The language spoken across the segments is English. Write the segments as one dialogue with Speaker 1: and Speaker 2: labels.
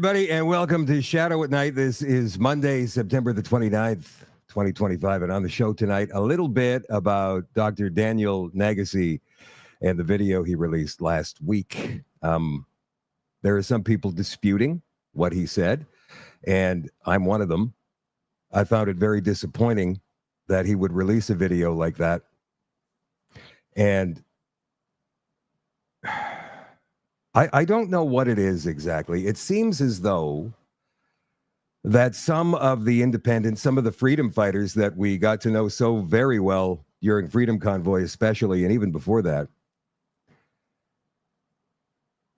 Speaker 1: everybody, and welcome to Shadow at Night. This is Monday, September the 29th, 2025. And on the show tonight, a little bit about Dr. Daniel Nagase and the video he released last week. There are some people disputing what he said, and I'm one of them. I found it very disappointing that he would release a video like that. And I don't know what it is exactly. It seems as though that some of the independents, some of the freedom fighters that we got to know so very well during Freedom Convoy especially, and even before that,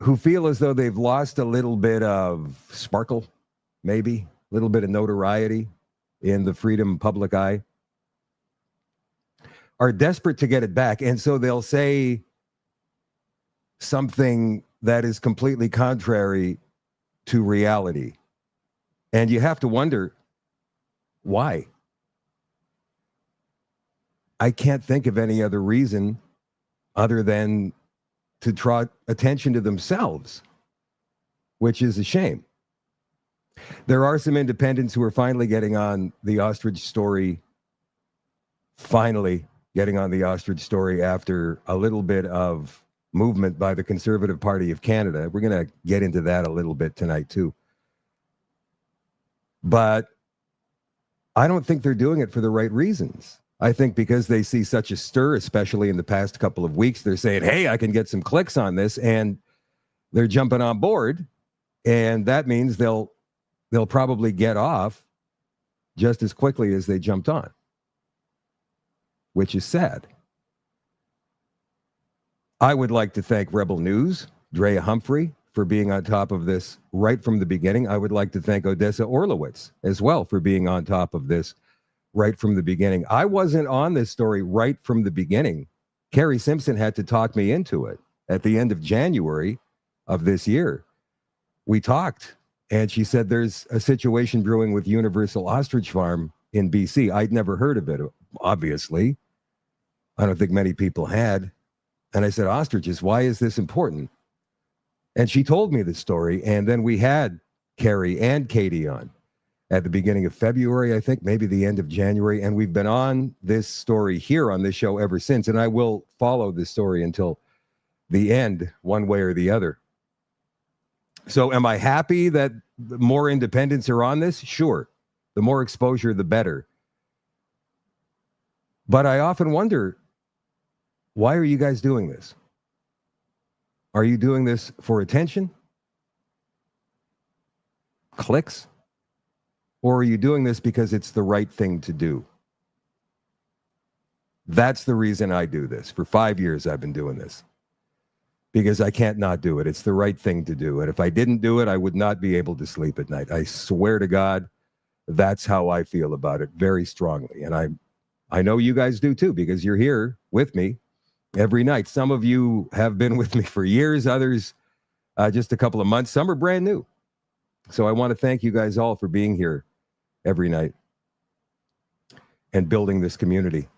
Speaker 1: who feel as though they've lost a little bit of sparkle, maybe, a little bit of notoriety in the freedom public eye, are desperate to get it back. And so they'll say something that is completely contrary to reality. And you have to wonder, why? I can't think of any other reason other than to draw attention to themselves, which is a shame. There are some independents who are finally getting on the ostrich story, after a little bit of movement by the Conservative Party of Canada. We're going to get into that a little bit tonight too. But I don't think they're doing it for the right reasons. I think because they see such a stir, especially in the past couple of weeks, they're saying, hey, I can get some clicks on this, and they're jumping on board. And that means they'll probably get off just as quickly as they jumped on, which is sad. I would like to thank Rebel News, Drea Humphrey, for being on top of this right from the beginning. I would like to thank Odessa Orlowitz as well for being on top of this right from the beginning. I wasn't on this story right from the beginning. Carrie Simpson had to talk me into it at the end of January of this year. We talked, and she said there's a situation brewing with Universal Ostrich Farm in BC. I'd never heard of it, obviously. I don't think many people had. And I said, ostriches, why is this important? And she told me the story, and then we had Carrie and Katie on at the beginning of February, I think, maybe the end of January, and we've been on this story here on this show ever since, and I will follow this story until the end, one way or the other. So am I happy that more independents are on this? Sure. The more exposure, the better. But I often wonder, why are you guys doing this? Are you doing this for attention? Clicks? Or are you doing this because it's the right thing to do? That's the reason I do this. For 5 years, I've been doing this. Because I can't not do it. It's the right thing to do. And if I didn't do it, I would not be able to sleep at night. I swear to God, that's how I feel about it very strongly. And I know you guys do too, because you're here with me every night. Some of you have been with me for years, others just a couple of months. Some are brand new. So I want to thank you guys all for being here every night and building this community.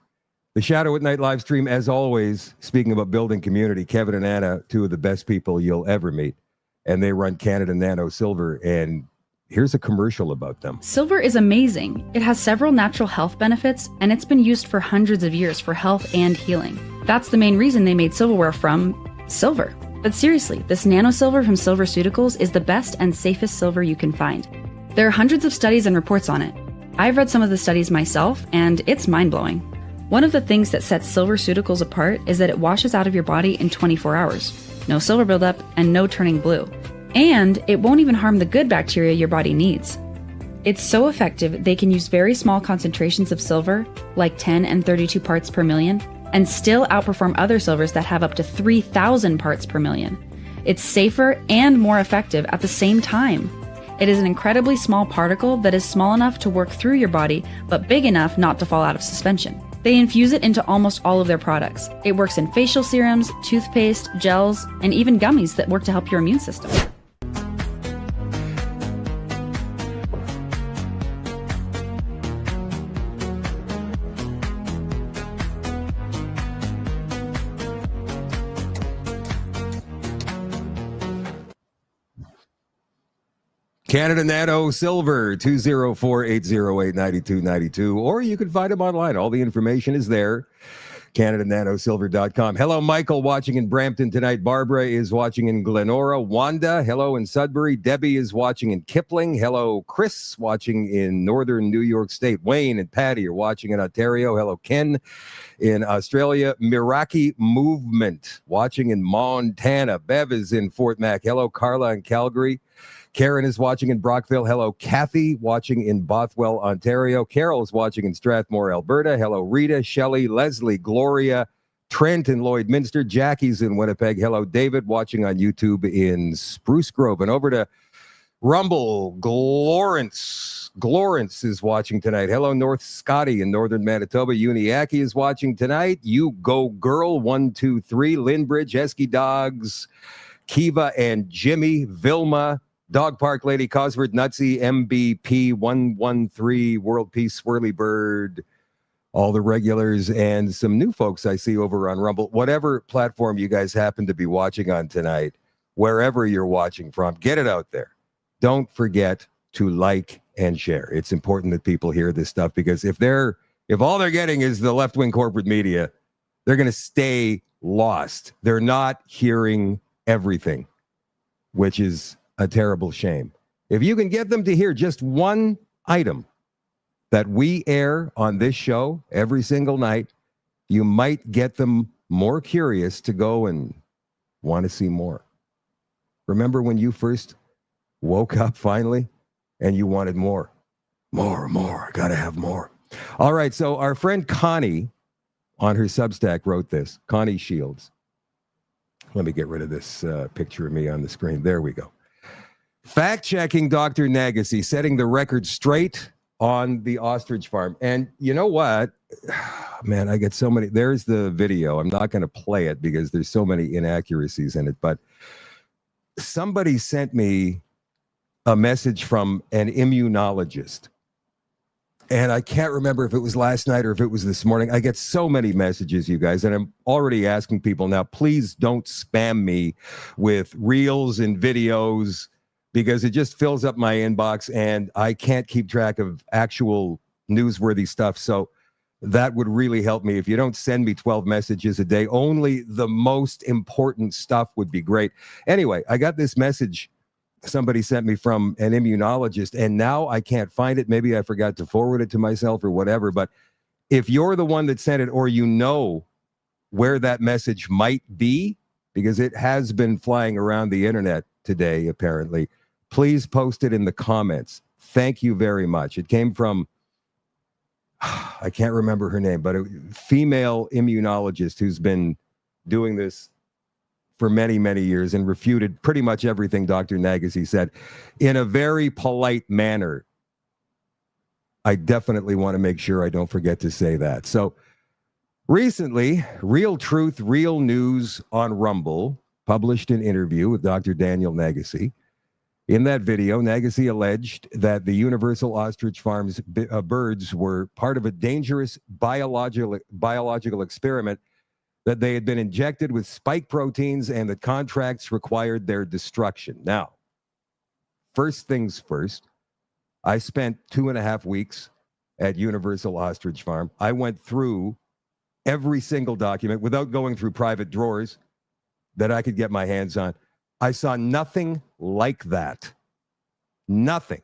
Speaker 1: The Shadow at Night live stream, as always, speaking about building community, Kevin and Anna, two of the best people you'll ever meet. And they run Canada Nano Silver. And here's a commercial about them.
Speaker 2: Silver is amazing. It has several natural health benefits, and it's been used for hundreds of years for health and healing. That's the main reason they made silverware from silver. But seriously, this nano silver from Silverceuticals is the best and safest silver you can find. There are hundreds of studies and reports on it. I've read some of the studies myself, and it's mind-blowing. One of the things that sets Silverceuticals apart is that it washes out of your body in 24 hours. No silver buildup and no turning blue. And it won't even harm the good bacteria your body needs. It's so effective they can use very small concentrations of silver, like 10 and 32 parts per million, and still outperform other silvers that have up to 3,000 parts per million. It's safer and more effective at the same time. It is an incredibly small particle that is small enough to work through your body, but big enough not to fall out of suspension. They infuse it into almost all of their products. It works in facial serums, toothpaste, gels, and even gummies that work to help your immune system.
Speaker 1: Canada Nano Silver, 204-808-9292. Or you can find them online. All the information is there. CanadaNanoSilver.com. Hello, Michael, watching in Brampton tonight. Barbara is watching in Glenora. Wanda, hello in Sudbury. Debbie is watching in Kipling. Hello, Chris, watching in northern New York State. Wayne and Patty are watching in Ontario. Hello, Ken in Australia. Miraki Movement, watching in Montana. Bev is in Fort Mac. Hello, Carla in Calgary. Karen is watching in Brockville. Hello, Kathy, watching in Bothwell, Ontario. Carol is watching in Strathmore, Alberta. Hello, Rita, Shelley, Leslie, Gloria, Trent in Lloydminster. Jackie's in Winnipeg. Hello, David, watching on YouTube in Spruce Grove. And over to Rumble, Glorence. Glorence is watching tonight. Hello, North Scotty in northern Manitoba. Uniacke is watching tonight. You Go Girl, 123. Lynbridge, Esky Dogs, Kiva and Jimmy, Vilma, Dog Park Lady, Cosford, Nutsy, MBP, 113, World Peace, Swirly Bird, all the regulars, and some new folks I see over on Rumble. Whatever platform you guys happen to be watching on tonight, wherever you're watching from, get it out there. Don't forget to like and share. It's important that people hear this stuff, because if all they're getting is the left-wing corporate media, they're going to stay lost. They're not hearing everything, which is a terrible shame. If you can get them to hear just one item that we air on this show every single night, you might get them more curious to go and want to see more. Remember when you first woke up finally and you wanted more? More, gotta have more. All right, so our friend Connie on her Substack wrote this. Connie Shields. Let me get rid of this picture of me on the screen. There we go. Fact-checking Dr. Nagase, setting the record straight on the Ostrich Farm. And you know what? Man, I get so many. There's the video. I'm not going to play it because there's so many inaccuracies in it. But somebody sent me a message from an immunologist. And I can't remember if it was last night or if it was this morning. I get so many messages, you guys, and I'm already asking people now, please don't spam me with reels and videos, because it just fills up my inbox and I can't keep track of actual newsworthy stuff. So that would really help me. If you don't send me 12 messages a day, only the most important stuff would be great. Anyway, I got this message somebody sent me from an immunologist, and now I can't find it. Maybe I forgot to forward it to myself or whatever. But if you're the one that sent it, or you know where that message might be, because it has been flying around the internet today, apparently, please post it in the comments. Thank you very much. It came from, I can't remember her name, but a female immunologist who's been doing this for many, many years and refuted pretty much everything Dr. Nagase said in a very polite manner. I definitely want to make sure I don't forget to say that. So recently, Real Truth, Real News on Rumble published an interview with Dr. Daniel Nagase. In that video, Nagase alleged that the Universal Ostrich Farm's birds were part of a dangerous biological experiment, that they had been injected with spike proteins and that contracts required their destruction. Now, first things first, I spent 2.5 weeks at Universal Ostrich Farm. I went through every single document without going through private drawers that I could get my hands on. I saw nothing like that. Nothing.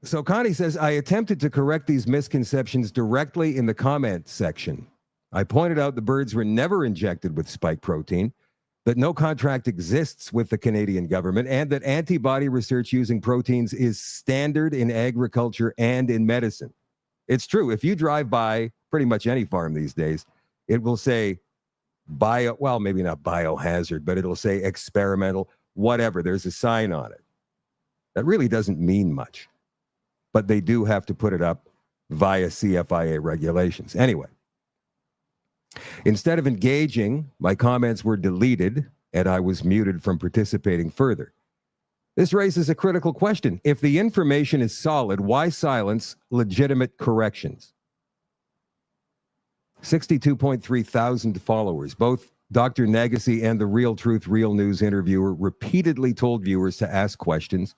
Speaker 1: So Connie says, I attempted to correct these misconceptions directly in the comment section. I pointed out the birds were never injected with spike protein, that no contract exists with the Canadian government, and that antibody research using proteins is standard in agriculture and in medicine. It's true. If you drive by pretty much any farm these days, it will say well, maybe not biohazard, but it'll say experimental, whatever. There's a sign on it. That really doesn't mean much, but they do have to put it up via CFIA regulations. Anyway, instead of engaging, my comments were deleted and I was muted from participating further. This raises a critical question. If the information is solid, why silence legitimate corrections? 62.3 thousand followers, both Dr. Nagase and the Real Truth, Real News interviewer repeatedly told viewers to ask questions.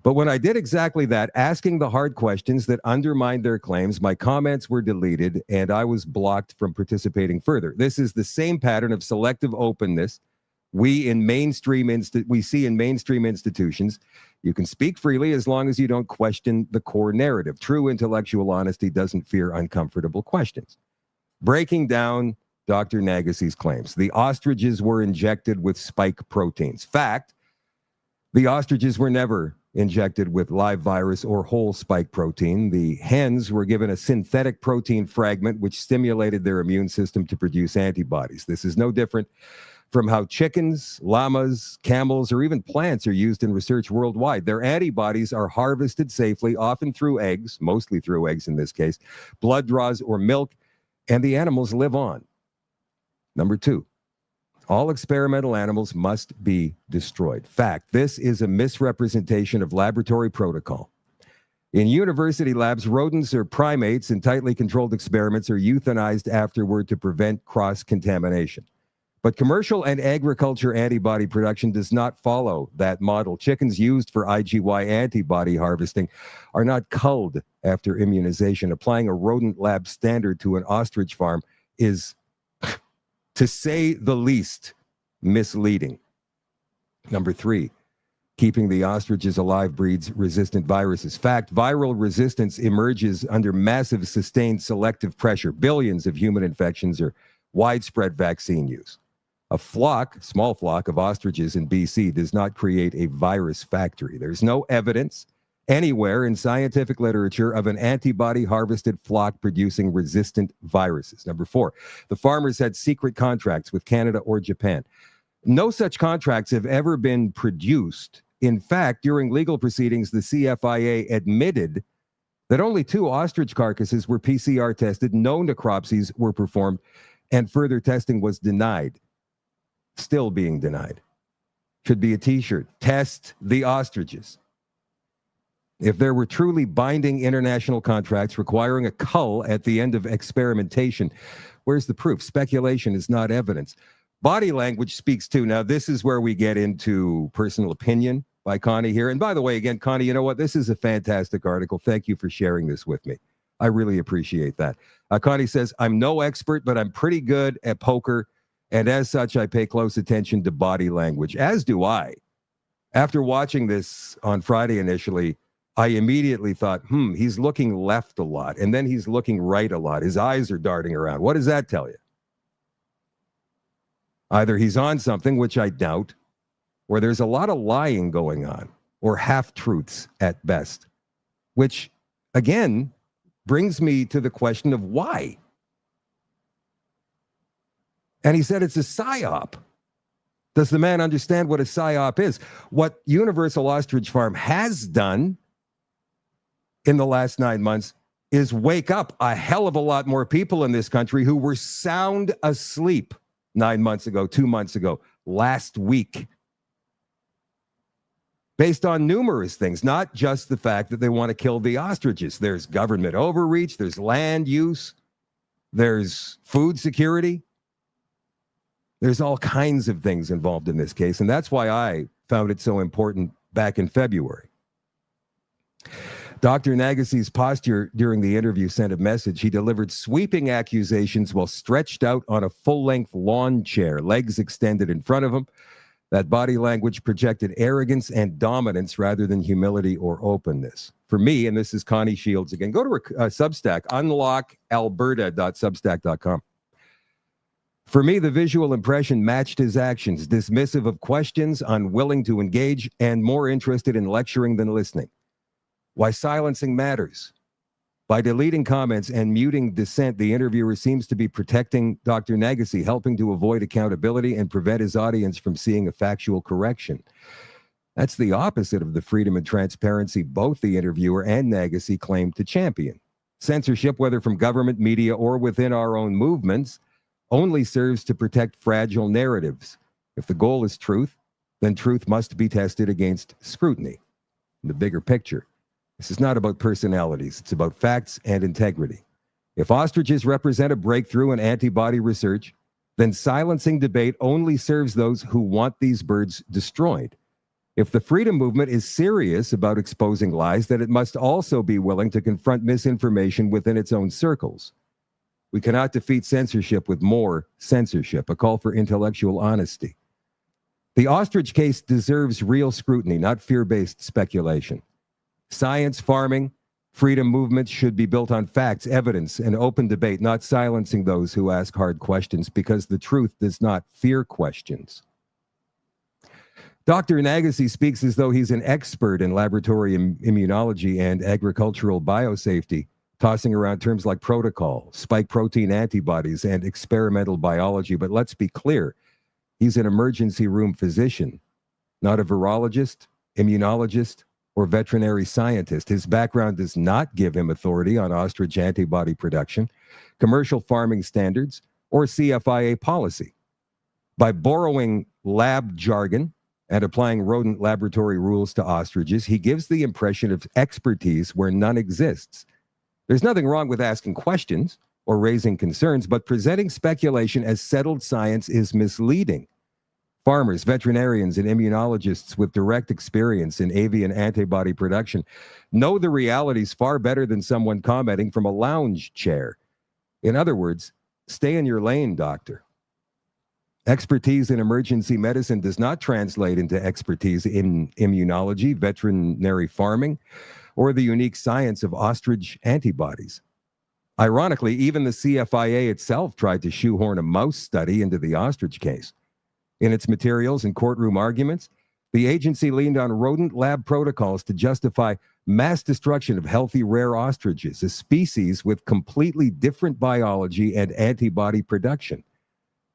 Speaker 1: But when I did exactly that, asking the hard questions that undermined their claims, my comments were deleted and I was blocked from participating further. This is the same pattern of selective openness we see in mainstream institutions. You can speak freely as long as you don't question the core narrative. True intellectual honesty doesn't fear uncomfortable questions. Breaking down Dr. Nagase's claims. The ostriches were injected with spike proteins. Fact, the ostriches were never injected with live virus or whole spike protein. The hens were given a synthetic protein fragment which stimulated their immune system to produce antibodies. This is no different from how chickens, llamas, camels, or even plants are used in research worldwide. Their antibodies are harvested safely, often through eggs, mostly through eggs in this case, blood draws, or milk, and the animals live on. Number 2, all experimental animals must be destroyed. Fact, this is a misrepresentation of laboratory protocol. In university labs, rodents or primates in tightly controlled experiments are euthanized afterward to prevent cross-contamination. But commercial and agriculture antibody production does not follow that model. Chickens used for IgY antibody harvesting are not culled after immunization. Applying a rodent lab standard to an ostrich farm is, to say the least, misleading. Number 3, keeping the ostriches alive breeds resistant viruses. Fact, viral resistance emerges under massive sustained selective pressure. Billions of human infections or widespread vaccine use. A small flock of ostriches in BC does not create a virus factory. There's no evidence anywhere in scientific literature of an antibody-harvested flock producing resistant viruses. Number 4, the farmers had secret contracts with Canada or Japan. No such contracts have ever been produced. In fact, during legal proceedings, the CFIA admitted that only 2 ostrich carcasses were PCR tested, no necropsies were performed, and further testing was denied. Still being denied. Should be a t-shirt. Test the ostriches. If there were truly binding international contracts requiring a cull at the end of experimentation, where's the proof? Speculation is not evidence. Body language speaks too. Now, this is where we get into personal opinion by Connie here. And by the way, again, Connie, you know what? This is a fantastic article. Thank you for sharing this with me. I really appreciate that. Connie says, I'm no expert, but I'm pretty good at poker. And as such, I pay close attention to body language, as do I. After watching this on Friday initially, I immediately thought, he's looking left a lot. And then he's looking right a lot. His eyes are darting around. What does that tell you? Either he's on something, which I doubt, or there's a lot of lying going on, or half-truths at best, which, again, brings me to the question of why. And he said it's a psyop. Does the man understand what a psyop is? What Universal Ostrich Farm has done in the last 9 months is wake up a hell of a lot more people in this country who were sound asleep 9 months ago, 2 months ago, last week. Based on numerous things, not just the fact that they want to kill the ostriches. There's government overreach, there's land use, there's food security. There's all kinds of things involved in this case, and that's why I found it so important back in February. Dr. Nagase's posture during the interview sent a message. He delivered sweeping accusations while stretched out on a full-length lawn chair, legs extended in front of him. That body language projected arrogance and dominance rather than humility or openness. For me, and this is Connie Shields again, go to her Substack, unlockalberta.substack.com. For me, the visual impression matched his actions, dismissive of questions, unwilling to engage, and more interested in lecturing than listening. Why silencing matters. By deleting comments and muting dissent, the interviewer seems to be protecting Dr. Nagase, helping to avoid accountability and prevent his audience from seeing a factual correction. That's the opposite of the freedom and transparency both the interviewer and Nagase claim to champion. Censorship, whether from government, media, or within our own movements, only serves to protect fragile narratives. If the goal is truth, then truth must be tested against scrutiny. In the bigger picture, this is not about personalities. It's about facts and integrity. If ostriches represent a breakthrough in antibody research, then silencing debate only serves those who want these birds destroyed. If the freedom movement is serious about exposing lies, then it must also be willing to confront misinformation within its own circles. We cannot defeat censorship with more censorship, a call for intellectual honesty. The ostrich case deserves real scrutiny, not fear-based speculation. Science, farming, freedom movements should be built on facts, evidence, and open debate, not silencing those who ask hard questions, because the truth does not fear questions. Dr. Nagase speaks as though he's an expert in laboratory immunology and agricultural biosafety, tossing around terms like protocol, spike protein antibodies, and experimental biology. But let's be clear, he's an emergency room physician, not a virologist, immunologist, or veterinary scientist. His background does not give him authority on ostrich antibody production, commercial farming standards, or CFIA policy. By borrowing lab jargon and applying rodent laboratory rules to ostriches, he gives the impression of expertise where none exists. There's nothing wrong with asking questions or raising concerns, but presenting speculation as settled science is misleading. Farmers, veterinarians, and immunologists with direct experience in avian antibody production know the realities far better than someone commenting from a lounge chair. In other words, stay in your lane, doctor. Expertise in emergency medicine does not translate into expertise in immunology, veterinary farming, or the unique science of ostrich antibodies. Ironically, even the CFIA itself tried to shoehorn a mouse study into the ostrich case. In its materials and courtroom arguments, the agency leaned on rodent lab protocols to justify mass destruction of healthy rare ostriches, a species with completely different biology and antibody production.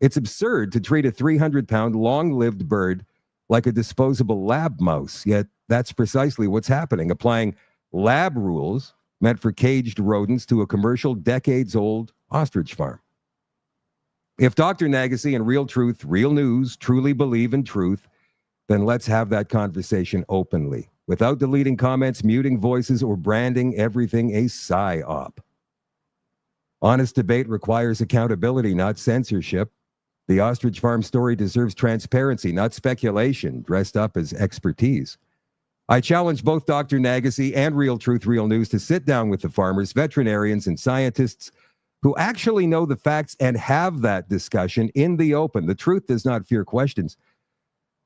Speaker 1: It's absurd to treat a 300-pound long-lived bird like a disposable lab mouse, yet that's precisely what's happening, applying lab rules meant for caged rodents to a commercial decades-old ostrich farm. If Dr. Nagase and Real Truth, Real News truly believe in truth, then let's have that conversation openly, without deleting comments, muting voices, or branding everything a psyop. Honest debate requires accountability, not censorship. The ostrich farm story deserves transparency, not speculation dressed up as expertise. I challenge both Dr. Nagase and Real Truth, Real News to sit down with the farmers, veterinarians, and scientists who actually know the facts and have that discussion in the open. The truth does not fear questions.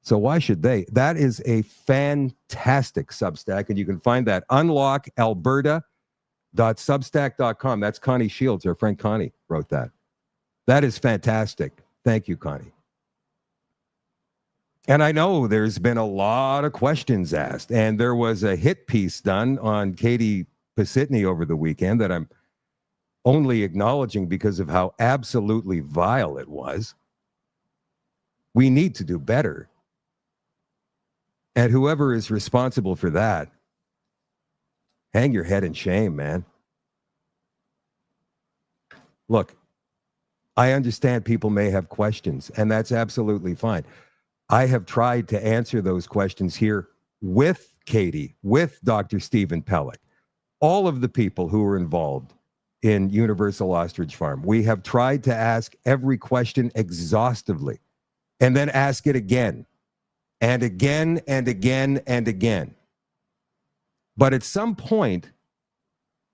Speaker 1: So why should they? That is a fantastic Substack, and you can find that unlockalberta.substack.com. That's Connie Shields. Our friend Connie wrote that. That is fantastic. Thank you, Connie. And I know there's been a lot of questions asked, and there was a hit piece done on Katie Pisitny over the weekend that I'm only acknowledging because of how absolutely vile it was. We need to do better. And whoever is responsible for that, hang your head in shame, man. Look, I understand people may have questions, and that's absolutely fine. I have tried to answer those questions here with Katie, with Dr. Stephen Pellick, all of the people who were involved in Universal Ostrich Farm. We have tried to ask every question exhaustively and then ask it again and again and again and again. But at some point,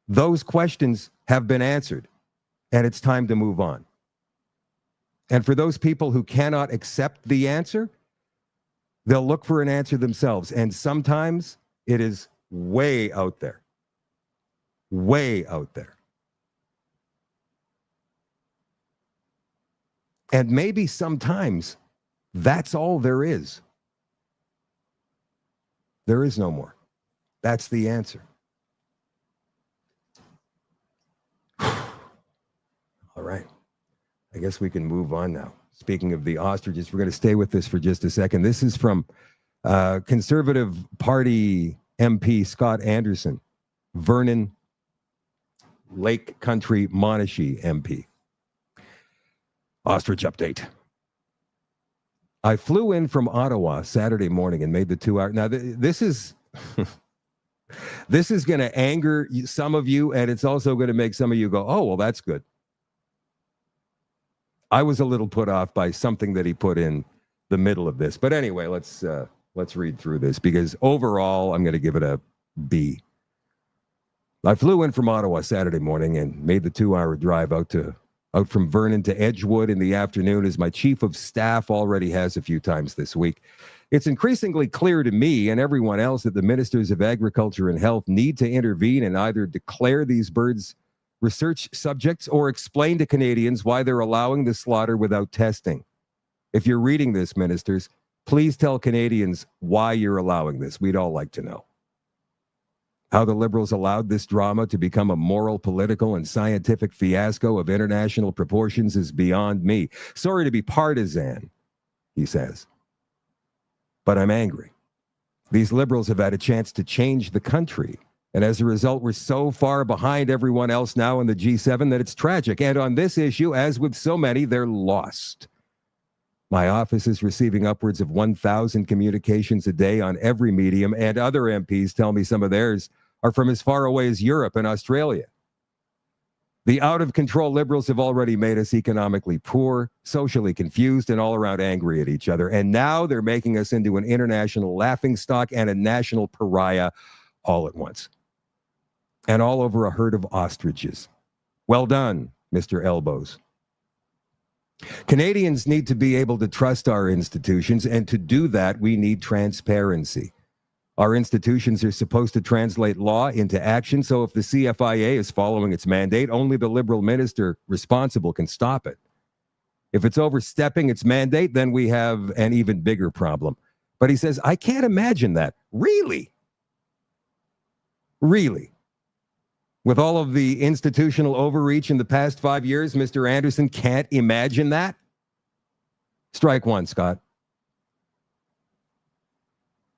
Speaker 1: those questions have been answered, and it's time to move on. And for those people who cannot accept the answer, they'll look for an answer themselves. And sometimes it is way out there. Way out there. And maybe sometimes that's all there is. There is no more. That's the answer. All right. I guess we can move on now. Speaking of the ostriches, we're going to stay with this for just a second. This is from Conservative Party MP Scott Anderson, Vernon Lake Country Monashee MP. Ostrich update. I flew in from Ottawa Saturday morning and made the 2 hour. Now, this is this is going to anger some of you, and it's also going to make some of you go, oh, well, that's good. I was a little put off by something that he put in the middle of this. But anyway, let's read through this, because overall, I'm going to give it a B. I flew in from Ottawa Saturday morning and made the 2-hour drive out from Vernon to Edgewood in the afternoon, as my chief of staff already has a few times this week. It's increasingly clear to me and everyone else that the ministers of Agriculture and Health need to intervene and either declare these birds research subjects or explain to Canadians why they're allowing the slaughter without testing. If you're reading this, ministers, please tell Canadians why you're allowing this. We'd all like to know. How the Liberals allowed this drama to become a moral, political, and scientific fiasco of international proportions is beyond me. Sorry to be partisan, he says, but I'm angry. These Liberals have had a chance to change the country, and as a result, we're so far behind everyone else now in the G7 that it's tragic. And on this issue, as with so many, they're lost. My office is receiving upwards of 1,000 communications a day on every medium, and other MPs tell me some of theirs are from as far away as Europe and Australia. The out-of-control Liberals have already made us economically poor, socially confused, and all around angry at each other. And now they're making us into an international laughingstock and a national pariah all at once. And all over a herd of ostriches. Well done, Mr. Elbows. Canadians need to be able to trust our institutions, and to do that, we need transparency. Our institutions are supposed to translate law into action, so if the CFIA is following its mandate, only the Liberal minister responsible can stop it. If it's overstepping its mandate, then we have an even bigger problem. But he says, I can't imagine that. Really? Really? With all of the institutional overreach in the past 5 years, Mr. Anderson can't imagine that? Strike one, Scott.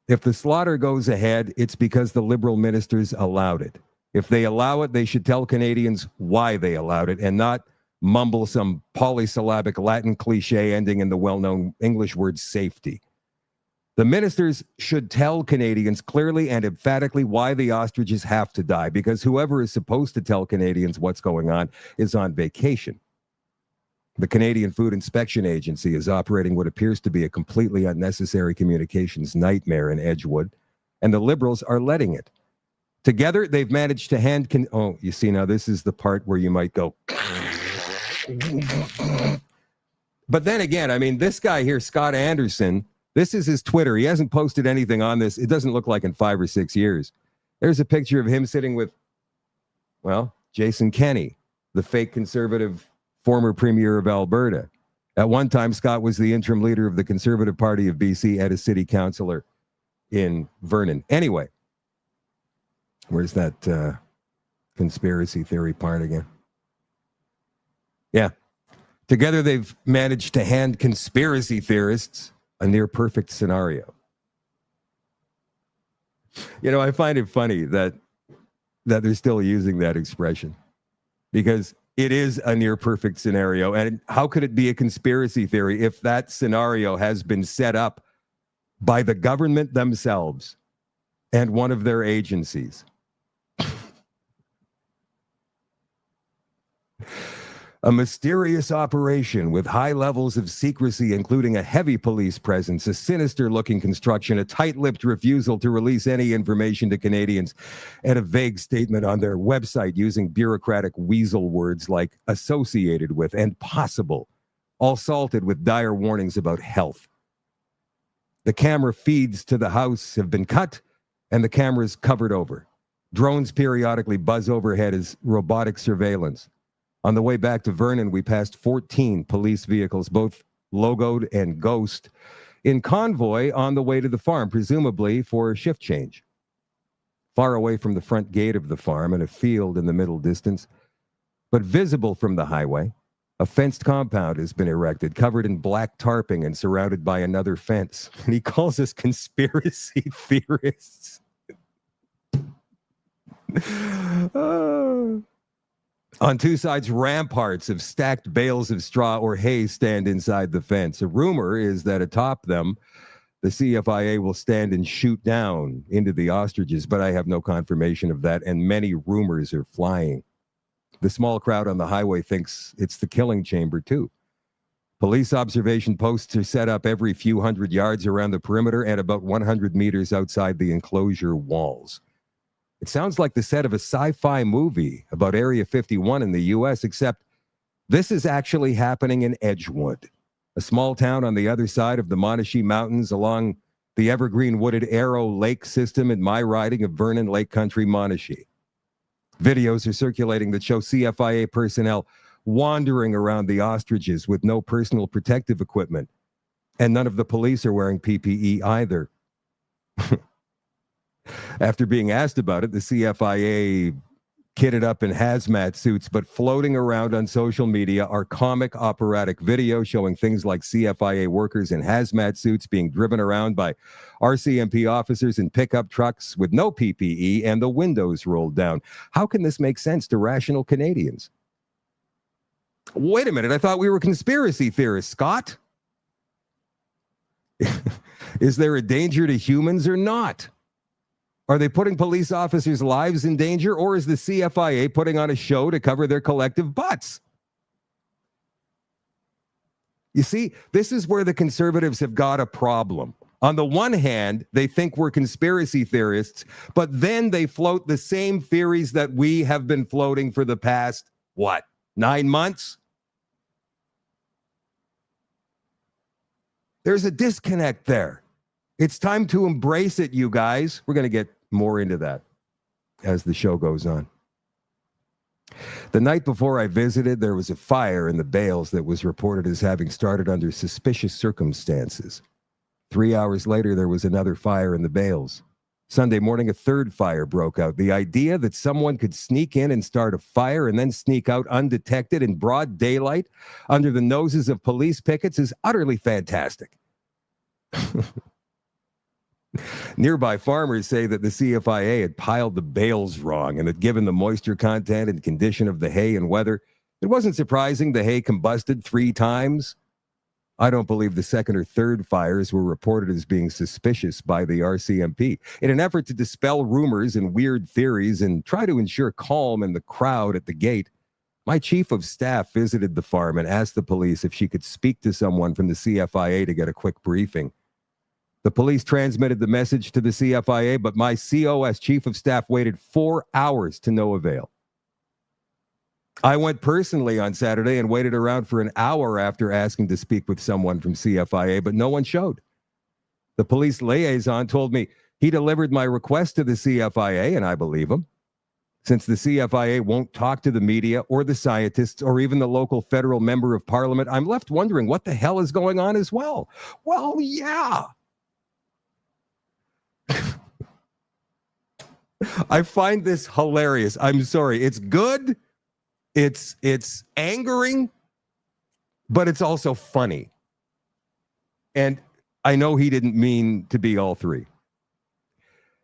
Speaker 1: If the slaughter goes ahead, it's because the Liberal ministers allowed it. If they allow it, they should tell Canadians why they allowed it and not mumble some polysyllabic Latin cliche ending in the well-known English word safety. The ministers should tell Canadians clearly and emphatically why the ostriches have to die, because whoever is supposed to tell Canadians what's going on is on vacation. The Canadian Food Inspection Agency is operating what appears to be a completely unnecessary communications nightmare in Edgewood, and the Liberals are letting it. Together, they've managed to oh, you see, now this is the part where you might go. But then again, I mean, this guy here, Scott Anderson, this is his Twitter. He hasn't posted anything on this. It doesn't look like in 5 or 6 years. There's a picture of him sitting with, well, Jason Kenney, the fake conservative former premier of Alberta. At one time, Scott was the interim leader of the Conservative Party of BC and a city councillor in Vernon. Anyway, where's that conspiracy theory part again? Yeah. Together, they've managed to hand conspiracy theorists a near-perfect scenario. You know, I find it funny that they're still using that expression, because it is a near-perfect scenario. And how could it be a conspiracy theory if that scenario has been set up by the government themselves and one of their agencies? A mysterious operation with high levels of secrecy, including a heavy police presence, a sinister-looking construction, a tight-lipped refusal to release any information to Canadians, and a vague statement on their website using bureaucratic weasel words like associated with and possible, all salted with dire warnings about health. The camera feeds to the house have been cut, and the cameras covered over. Drones periodically buzz overhead as robotic surveillance. On the way back to Vernon, we passed 14 police vehicles, both logoed and ghost, in convoy on the way to the farm, presumably for a shift change. Far away from the front gate of the farm and a field in the middle distance, but visible from the highway, a fenced compound has been erected, covered in black tarping and surrounded by another fence. And he calls us conspiracy theorists. On two sides, ramparts of stacked bales of straw or hay stand inside the fence. A rumor is that atop them, the CFIA will stand and shoot down into the ostriches, but I have no confirmation of that, and many rumors are flying. The small crowd on the highway thinks it's the killing chamber, too. Police observation posts are set up every few hundred yards around the perimeter and about 100 meters outside the enclosure walls. It sounds like the set of a sci-fi movie about Area 51 in the U.S., except this is actually happening in Edgewood, a small town on the other side of the Monashee Mountains along the evergreen wooded Arrow Lake system in my riding of Vernon Lake Country, Monashee. Videos are circulating that show CFIA personnel wandering around the ostriches with no personal protective equipment, and none of the police are wearing PPE either. After being asked about it, the CFIA kitted up in hazmat suits, but floating around on social media are comic operatic videos showing things like CFIA workers in hazmat suits being driven around by RCMP officers in pickup trucks with no PPE and the windows rolled down. How can this make sense to rational Canadians? Wait a minute, I thought we were conspiracy theorists, Scott. Is there a danger to humans or not? Are they putting police officers' lives in danger, or is the CFIA putting on a show to cover their collective butts? You see, this is where the conservatives have got a problem. On the one hand, they think we're conspiracy theorists, but then they float the same theories that we have been floating for the past, 9 months? There's a disconnect there. It's time to embrace it, you guys. We're going to get more into that as the show goes on. The night before I visited, there was a fire in the bales that was reported as having started under suspicious circumstances. 3 hours later, there was another fire in the bales. Sunday morning, a third fire broke out. The idea that someone could sneak in and start a fire and then sneak out undetected in broad daylight under the noses of police pickets is utterly fantastic. Nearby farmers say that the CFIA had piled the bales wrong and that given the moisture content and condition of the hay and weather, it wasn't surprising the hay combusted 3 times. I don't believe the second or third fires were reported as being suspicious by the RCMP. In an effort to dispel rumors and weird theories and try to ensure calm in the crowd at the gate, my chief of staff visited the farm and asked the police if she could speak to someone from the CFIA to get a quick briefing. The police transmitted the message to the CFIA, but my COS chief of staff waited 4 hours to no avail. I went personally on Saturday and waited around for an hour after asking to speak with someone from CFIA, but no one showed. The police liaison told me he delivered my request to the CFIA, and I believe him. Since the CFIA won't talk to the media or the scientists or even the local federal member of parliament, I'm left wondering what the hell is going on as well. Well, yeah. I find this hilarious. I'm sorry. It's good. It's angering, but it's also funny. And I know he didn't mean to be all three.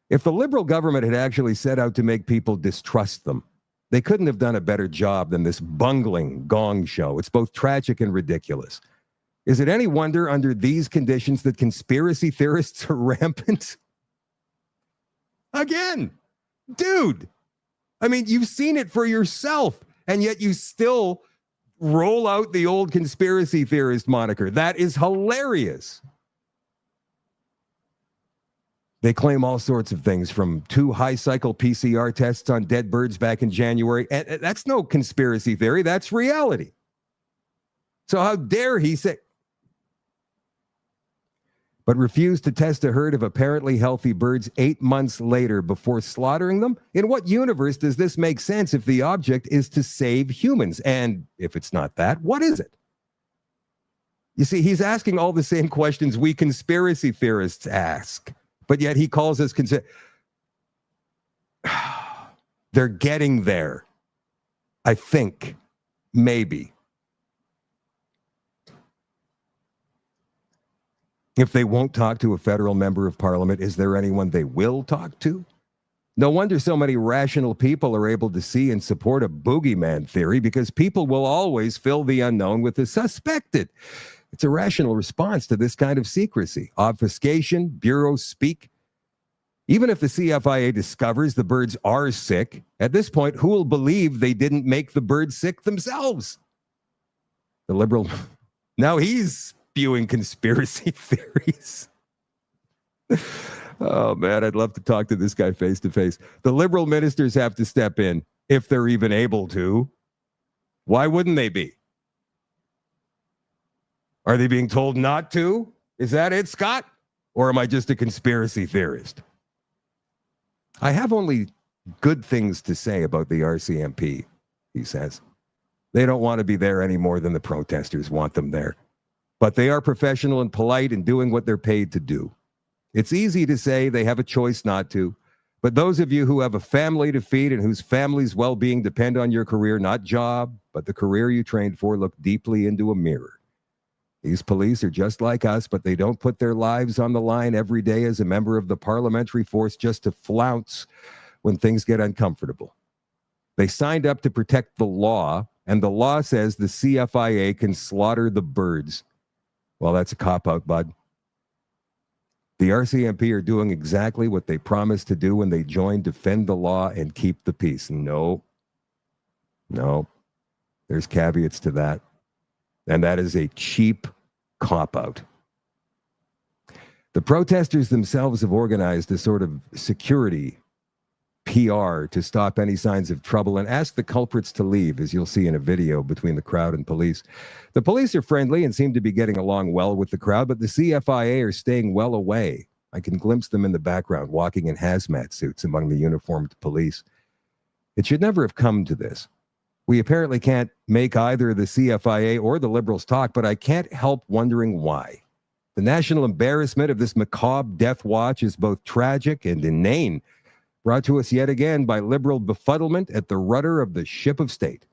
Speaker 1: If the Liberal government had actually set out to make people distrust them, they couldn't have done a better job than this bungling gong show. It's both tragic and ridiculous. Is it any wonder under these conditions that conspiracy theorists are rampant? Again, dude, I mean, you've seen it for yourself, and yet you still roll out the old conspiracy theorist moniker. That is hilarious. They claim all sorts of things, from 2 high-cycle PCR tests on dead birds back in January. And that's no conspiracy theory. That's reality. So how dare he say... but refused to test a herd of apparently healthy birds 8 months later before slaughtering them? In what universe does this make sense if the object is to save humans? And if it's not that, what is it? You see, he's asking all the same questions we conspiracy theorists ask, but yet he calls us... They're getting there. I think. Maybe. If they won't talk to a federal member of parliament, is there anyone they will talk to? No wonder so many rational people are able to see and support a boogeyman theory, because people will always fill the unknown with the suspected. It's a rational response to this kind of secrecy. Obfuscation, bureau speak. Even if the CFIA discovers the birds are sick, at this point, who will believe they didn't make the birds sick themselves? The Liberal Now he's spewing conspiracy theories. Oh, man, I'd love to talk to this guy face to face. The liberal ministers have to step in if they're even able to. Why wouldn't they be? Are they being told not to? Is that it, Scott? Or am I just a conspiracy theorist? I have only good things to say about the RCMP, he says. They don't want to be there any more than the protesters want them there. But they are professional and polite in doing what they're paid to do. It's easy to say they have a choice not to, but those of you who have a family to feed and whose family's well-being depend on your career, not job, but the career you trained for, look deeply into a mirror. These police are just like us, but they don't put their lives on the line every day as a member of the parliamentary force just to flounce when things get uncomfortable. They signed up to protect the law, and the law says the CFIA can slaughter the birds. Well, that's a cop-out, bud. The RCMP are doing exactly what they promised to do when they joined Defend the Law and Keep the Peace. No. There's caveats to that. And that is a cheap cop-out. The protesters themselves have organized a sort of security PR to stop any signs of trouble and ask the culprits to leave, as you'll see in a video between the crowd and police. The police are friendly and seem to be getting along well with the crowd, but the CFIA are staying well away. I can glimpse them in the background, walking in hazmat suits among the uniformed police. It should never have come to this. We apparently can't make either the CFIA or the Liberals talk, but I can't help wondering why. The national embarrassment of this macabre death watch is both tragic and inane, brought to us yet again by liberal befuddlement at the rudder of the ship of state.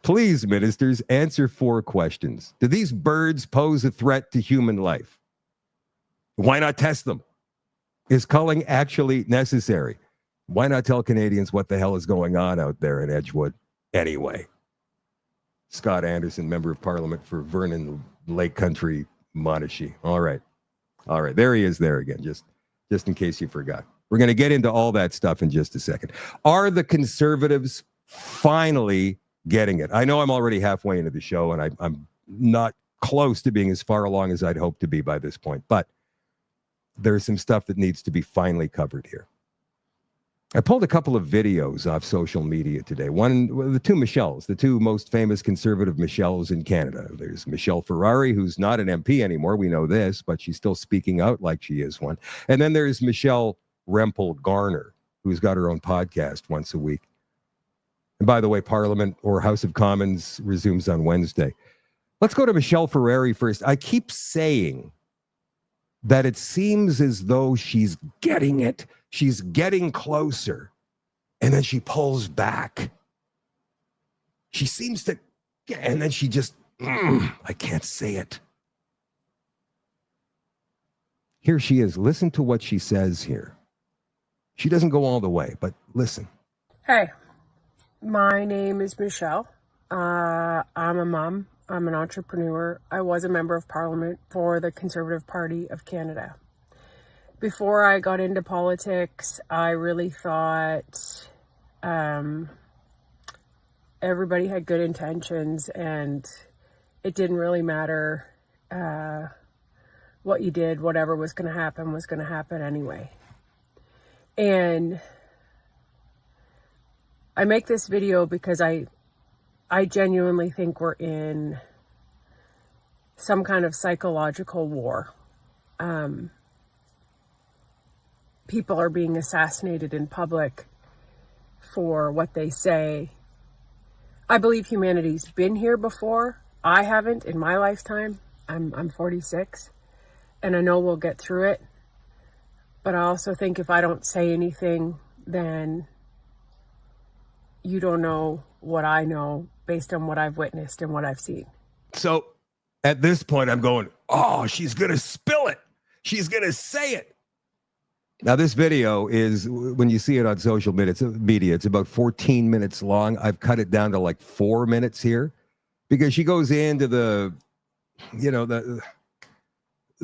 Speaker 1: Please, ministers, answer 4 questions. Do these birds pose a threat to human life? Why not test them? Is culling actually necessary? Why not tell Canadians what the hell is going on out there in Edgewood anyway? Scott Anderson, Member of Parliament for Vernon Lake Country, Monashee. All right. There he is there again, just in case you forgot. We're going to get into all that stuff in just a second. Are the Conservatives finally getting it? I know I'm already halfway into the show, and I'm not close to being as far along as I'd hope to be by this point, but there's some stuff that needs to be finally covered here. I pulled a couple of videos off social media today. The two Michelles, the two most famous conservative Michelles in Canada. There's Michelle Ferrari, who's not an MP anymore. We know this, but she's still speaking out like she is one. And then there's Michelle Rempel Garner, who's got her own podcast once a week. And by the way, Parliament or House of Commons resumes on Wednesday. Let's go to Michelle Ferrari first. I keep saying that it seems as though she's getting it. She's getting closer. And then she pulls back. She seems to, and then she just, I can't say it. Here she is. Listen to what she says here. She doesn't go all the way, but listen.
Speaker 3: Hey, my name is Michelle. I'm a mom. I'm an entrepreneur. I was a member of Parliament for the Conservative Party of Canada. Before I got into politics, I really thought everybody had good intentions and it didn't really matter what you did. Whatever was going to happen anyway. And I make this video because I genuinely think we're in some kind of psychological war. People are being assassinated in public for what they say. I believe humanity's been here before. I haven't in my lifetime. I'm 46, and I know we'll get through it. But I also think if I don't say anything, then you don't know what I know based on what I've witnessed and what I've seen.
Speaker 1: So at this point, I'm going, oh, she's going to spill it. She's going to say it. Now, this video is, when you see it on social media, it's about 14 minutes long. I've cut it down to like 4 minutes here because she goes into the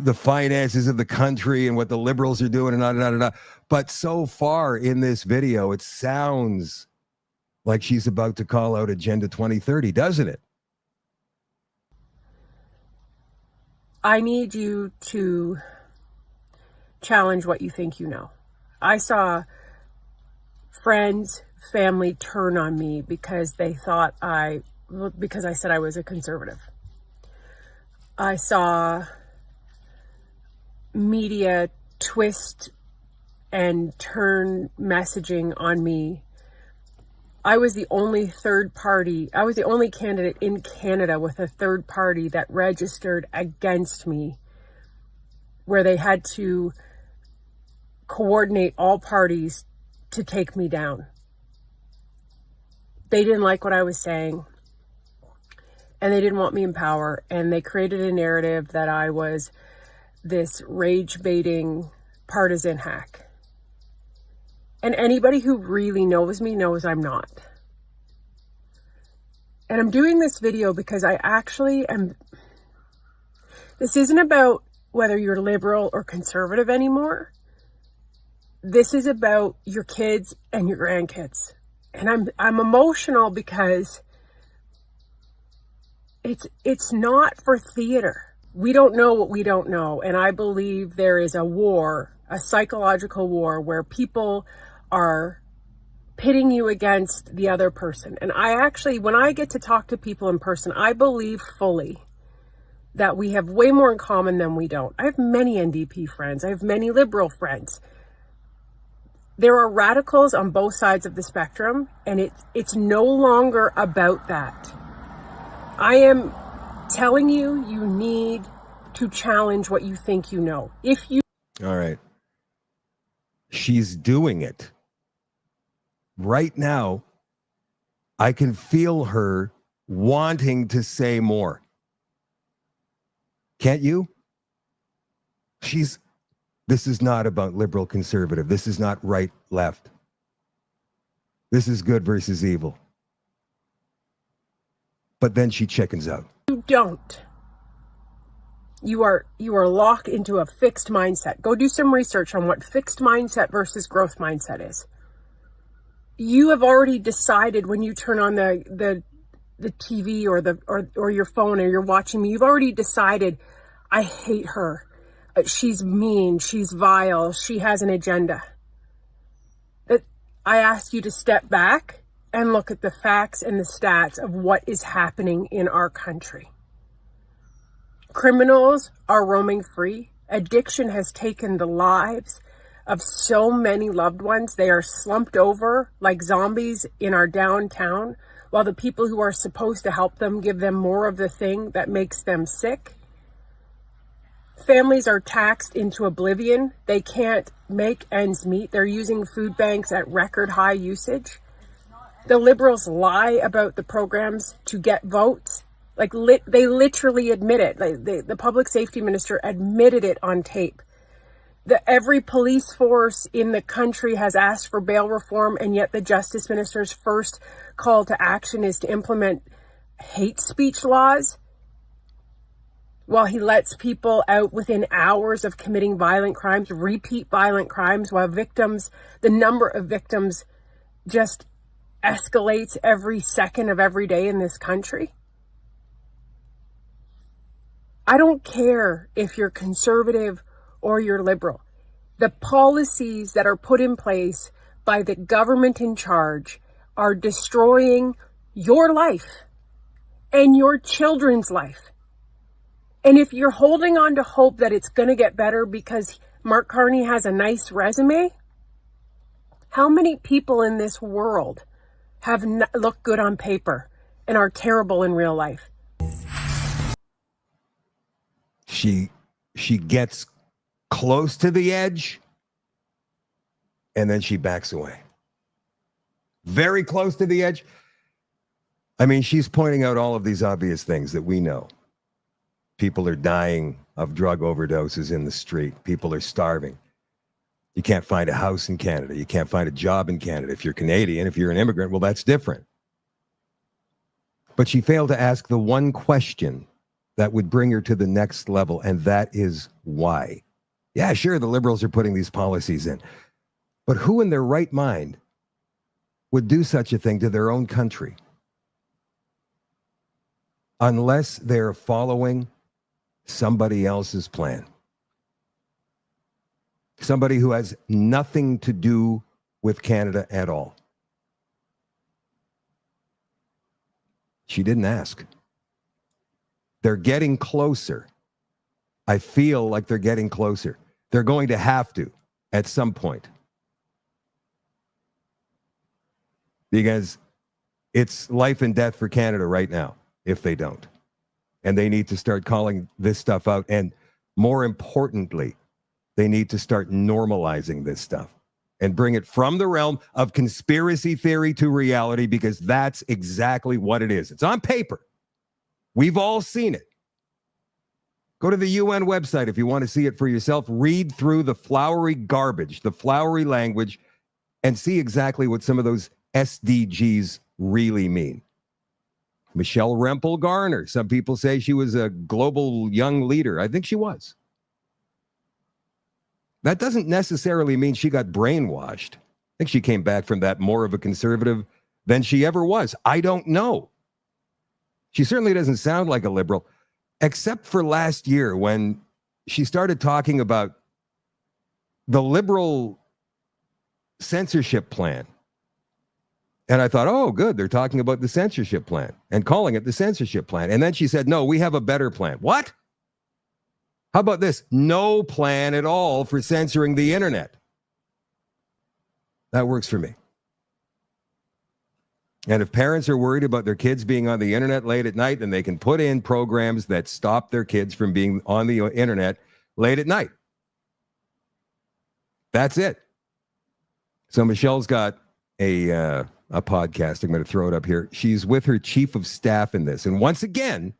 Speaker 1: the finances of the country and what the liberals are doing and da. But so far in this video, it sounds like she's about to call out Agenda 2030, doesn't it?
Speaker 3: I need you to challenge what you think you know. I saw friends, family turn on me because they thought because I said I was a conservative. I saw media twist and turn messaging on me. I was the only candidate in Canada with a third party that registered against me, where they had to coordinate all parties to take me down. They didn't like what I was saying, and they didn't want me in power, and they created a narrative that I was this rage-baiting partisan hack. And anybody who really knows me knows I'm not. And I'm doing this video because I actually am. This isn't about whether you're liberal or conservative anymore. This is about your kids and your grandkids. And I'm emotional because it's not for theater. We don't know what we don't know. And I believe there is a war, a psychological war, where people are pitting you against the other person. And I actually, when I get to talk to people in person, I believe fully that we have way more in common than we don't. I have many NDP friends. I have many liberal friends. There are radicals on both sides of the spectrum, and it's no longer about that. I am telling you, you need to challenge what you think you know.
Speaker 1: All right. She's doing it. Right now, I can feel her wanting to say more. Can't you? This is not about liberal conservative. This is not right left. This is good versus evil. But then she chickens out.
Speaker 3: You don't. You are locked into a fixed mindset. Go do some research on what fixed mindset versus growth mindset is. You have already decided when you turn on the TV or your phone, or you're watching me, you've already decided, I hate her. She's mean, she's vile, she has an agenda. I ask you to step back and look at the facts and the stats of what is happening in our country. Criminals are roaming free. Addiction has taken the lives of so many loved ones. They are slumped over like zombies in our downtown, while the people who are supposed to help them give them more of the thing that makes them sick. Families are taxed into oblivion. They can't make ends meet. They're using food banks at record high usage. The liberals lie about the programs to get votes. They literally admit it. The public safety minister admitted it on tape. Every police force in the country has asked for bail reform, and yet the justice minister's first call to action is to implement hate speech laws, while he lets people out within hours of committing violent crimes, repeat violent crimes, while the number of victims just escalates every second of every day in this country. I don't care if you're conservative or you're liberal. The policies that are put in place by the government in charge are destroying your life and your children's life. And if you're holding on to hope that it's going to get better because Mark Carney has a nice resume, how many people in this world have look good on paper and are terrible in real life?
Speaker 1: She gets close to the edge, and then she backs away. Very close to the edge. I mean, she's pointing out all of these obvious things that we know. People are dying of drug overdoses in the street. People are starving. You can't find a house in Canada. You can't find a job in Canada. If you're Canadian, if you're an immigrant, well, that's different. But she failed to ask the one question that would bring her to the next level. And that is why. Yeah, sure, the liberals are putting these policies in. But who in their right mind would do such a thing to their own country unless they're following somebody else's plan? Somebody who has nothing to do with Canada at all. She didn't ask. They're getting closer. I feel like they're getting closer. They're going to have to at some point. Because it's life and death for Canada right now if they don't. And they need to start calling this stuff out. And more importantly, they need to start normalizing this stuff and bring it from the realm of conspiracy theory to reality, because that's exactly what it is. It's on paper. We've all seen it. Go to the UN website if you want to see it for yourself. Read through the flowery garbage, the flowery language, and see exactly what some of those SDGs really mean. Michelle Rempel Garner. Some people say she was a global young leader. I think she was. That doesn't necessarily mean she got brainwashed. I think she came back from that more of a conservative than she ever was. I don't know. She certainly doesn't sound like a liberal, except for last year when she started talking about the liberal censorship plan. And I thought, oh, good, they're talking about the censorship plan and calling it the censorship plan. And then she said, no, we have a better plan. What? How about this? No plan at all for censoring the internet. That works for me. And if parents are worried about their kids being on the internet late at night, then they can put in programs that stop their kids from being on the internet late at night. That's it. So Michelle's got a podcast. I'm going to throw it up here. She's with her chief of staff in this. And once again,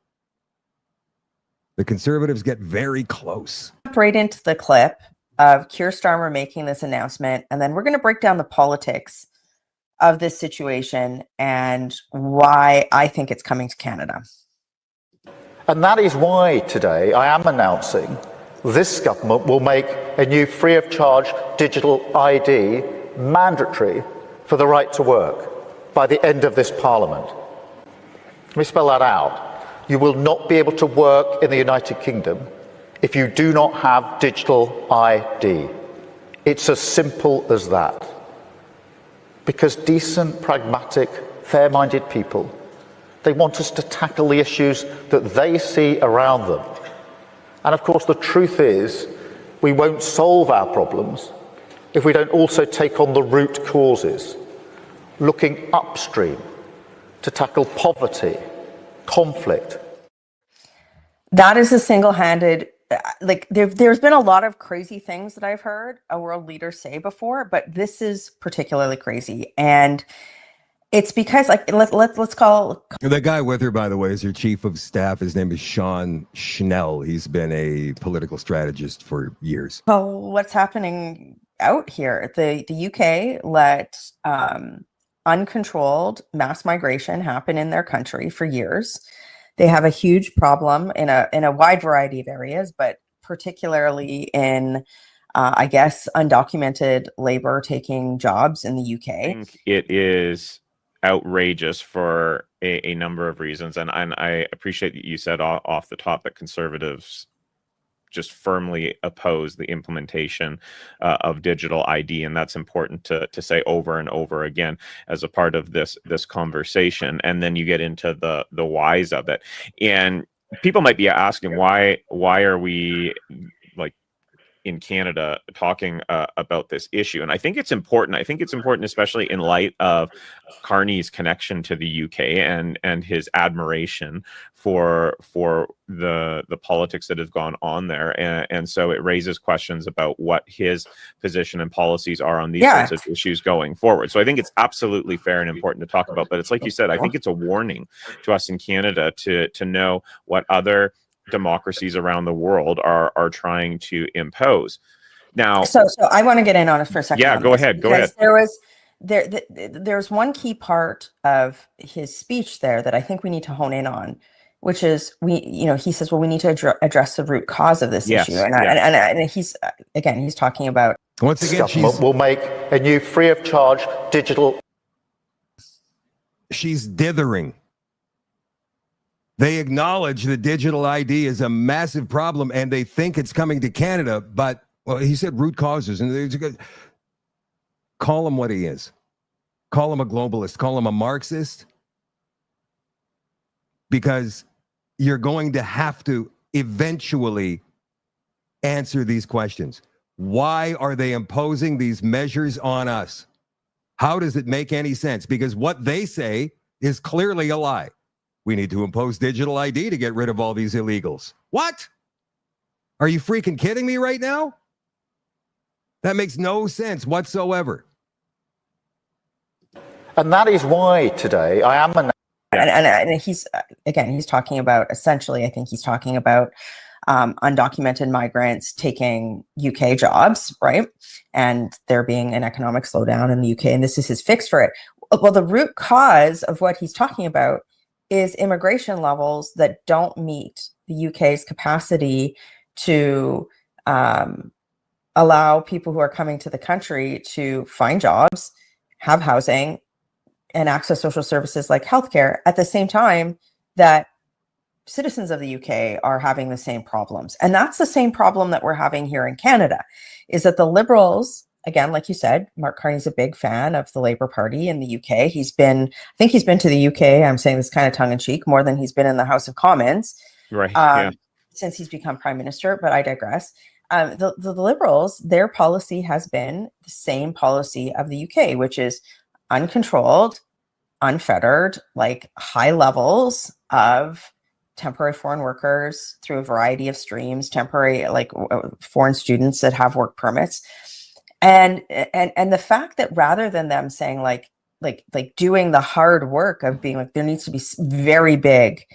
Speaker 1: the Conservatives get very close.
Speaker 4: Right into the clip of Keir Starmer making this announcement, and then we're going to break down the politics of this situation and why I think it's coming to Canada.
Speaker 5: And that is why today I am announcing this government will make a new free of charge digital ID mandatory for the right to work by the end of this Parliament. Let me spell that out. You will not be able to work in the United Kingdom if you do not have digital ID. It's as simple as that. Because decent, pragmatic, fair-minded people, they want us to tackle the issues that they see around them. And of course, the truth is, we won't solve our problems if we don't also take on the root causes, looking upstream to tackle poverty, conflict.
Speaker 4: That is a single-handed, like there's been a lot of crazy things that I've heard a world leader say before, but this is particularly crazy. And it's because, like, let's call
Speaker 1: the guy with her, by the way, is her chief of staff. His name is Sean Schnell. He's been a political strategist for years.
Speaker 4: what's happening out here. The UK let uncontrolled mass migration happen in their country for years. They have a huge problem in a wide variety of areas, but particularly in, I guess, undocumented labor taking jobs in the UK.
Speaker 6: I think it is outrageous for a number of reasons. And I appreciate that you said off the top that Conservatives just firmly oppose the implementation of digital ID, and that's important to say over and over again as a part of this conversation. And then you get into the whys of it, and people might be asking why are we, like, in Canada talking about this issue. And I think it's important. I think it's important, especially in light of Carney's connection to the UK and his admiration for the politics that has gone on there. And so it raises questions about what his position and policies are on these sorts of issues going forward. So I think it's absolutely fair and important to talk about. But it's like you said, I think it's a warning to us in Canada to know what other democracies around the world are trying to impose. Now,
Speaker 4: so I want to get in on it for a second.
Speaker 6: Yeah, go ahead.
Speaker 4: There's one key part of his speech there that I think we need to hone in on, which is he says, well, we need to address the root cause of this issue. And he's talking about,
Speaker 1: once again,
Speaker 5: will make a new free of charge digital.
Speaker 1: She's dithering. They acknowledge the digital ID is a massive problem and they think it's coming to Canada, but well, he said root causes, and call him what he is. Call him a globalist, call him a Marxist, because you're going to have to eventually answer these questions. Why are they imposing these measures on us? How does it make any sense? Because what they say is clearly a lie. We need to impose digital ID to get rid of all these illegals. What? Are you freaking kidding me right now? That makes no sense whatsoever.
Speaker 5: And that is why today I am
Speaker 4: and he's talking about, essentially, I think he's talking about undocumented migrants taking UK jobs, right? And there being an economic slowdown in the UK, and this is his fix for it. Well, the root cause of what he's talking about is immigration levels that don't meet the UK's capacity to allow people who are coming to the country to find jobs, have housing, and access social services like healthcare at the same time that citizens of the UK are having the same problems. And that's the same problem that we're having here in Canada, is that the Liberals, again, like you said, Mark Carney's a big fan of the Labour Party in the UK. I think he's been to the UK, I'm saying this kind of tongue in cheek, more than he's been in the House of Commons,
Speaker 6: right?
Speaker 4: Since he's become Prime Minister, but I digress. The Liberals, their policy has been the same policy of the UK, which is uncontrolled, unfettered, like high levels of temporary foreign workers through a variety of streams, temporary foreign students that have work permits. And the fact that rather than them saying like doing the hard work of being like, there needs to be very big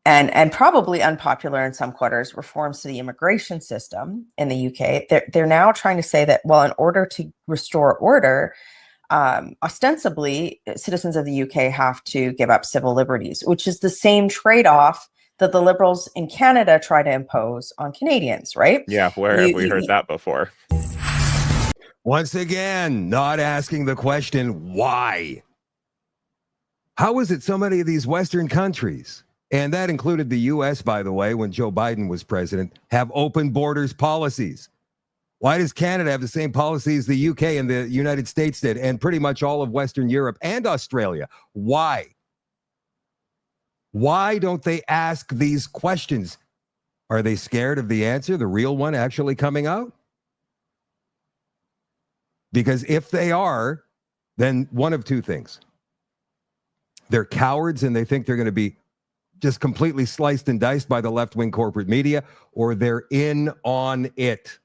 Speaker 4: and probably unpopular in some quarters reforms to the immigration system in the UK, they're now trying to say that, well, in order to restore order, ostensibly citizens of the UK have to give up civil liberties, which is the same trade-off that the Liberals in Canada try to impose on Canadians, right?
Speaker 6: Yeah, where have we heard that before?
Speaker 1: Once again, not asking the question, why? How is it so many of these Western countries, and that included the US, by the way, when Joe Biden was president, have open borders policies? Why does Canada have the same policies the UK and the United States did, and pretty much all of Western Europe and Australia? Why? Why don't they ask these questions? Are they scared of the answer, the real one actually coming out? Because if they are, then one of two things. They're cowards and they think they're going to be just completely sliced and diced by the left-wing corporate media, or they're in on it.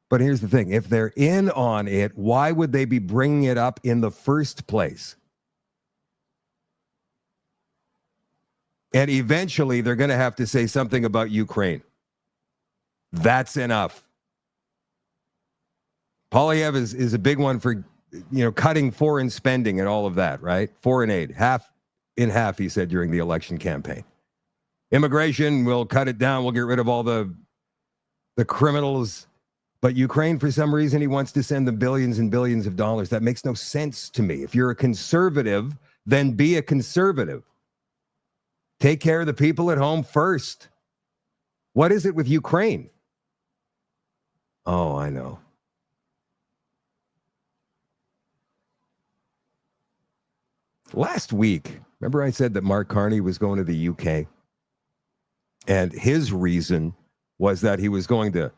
Speaker 1: But here's the thing. If they're in on it, why would they be bringing it up in the first place? And eventually, they're going to have to say something about Ukraine. That's enough. Poilievre is a big one for, cutting foreign spending and all of that, right? Foreign aid, half in half, he said during the election campaign. Immigration, we'll cut it down. We'll get rid of all the criminals. But Ukraine, for some reason, he wants to send them billions and billions of dollars. That makes no sense to me. If you're a conservative, then be a conservative. Take care of the people at home first. What is it with Ukraine? Oh, I know. Last week, remember I said that Mark Carney was going to the UK? And his reason was that he was going to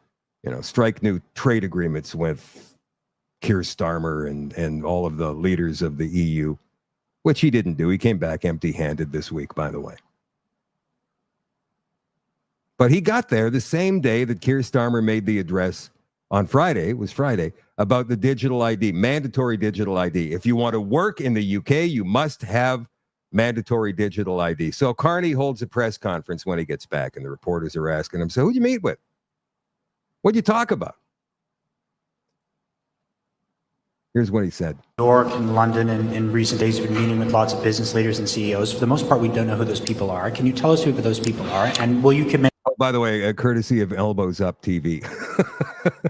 Speaker 1: strike new trade agreements with Keir Starmer and all of the leaders of the EU, which he didn't do. He came back empty-handed this week, by the way. But he got there the same day that Keir Starmer made the address on Friday, it was Friday, about the digital ID, mandatory digital ID. If you want to work in the UK, you must have mandatory digital ID. So Carney holds a press conference when he gets back, and the reporters are asking him, so who'd you meet with? What'd you talk about? Here's what he said.
Speaker 7: New York and London in recent days have been meeting with lots of business leaders and CEOs. For the most part, we don't know who those people are. Can you tell us who those people are? And will you commit?
Speaker 1: Oh, by the way, courtesy of Elbows Up TV.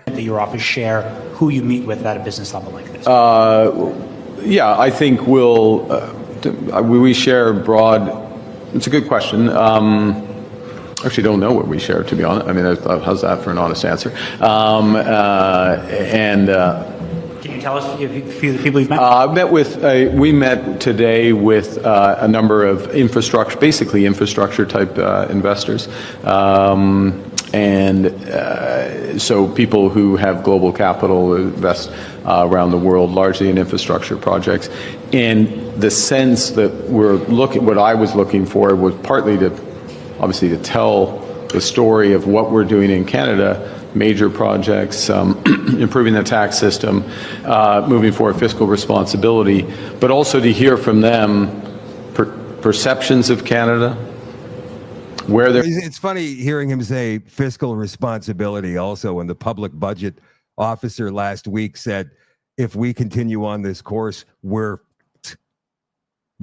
Speaker 7: That your office share who you meet with at a business level like this?
Speaker 8: Yeah, I think we share broad. It's a good question. Actually, don't know what we share, to be honest. I mean, how's that for an honest answer?
Speaker 7: Can you tell us a few of the people you've met?
Speaker 8: We met today with a number of infrastructure, basically infrastructure type investors. So people who have global capital invest around the world, largely in infrastructure projects. And the sense that what I was looking for was partly obviously to tell the story of what we're doing in Canada, major projects, improving the tax system, moving forward fiscal responsibility, but also to hear from them perceptions of Canada, where they're...
Speaker 1: It's funny hearing him say fiscal responsibility also when the public budget officer last week said, if we continue on this course, we're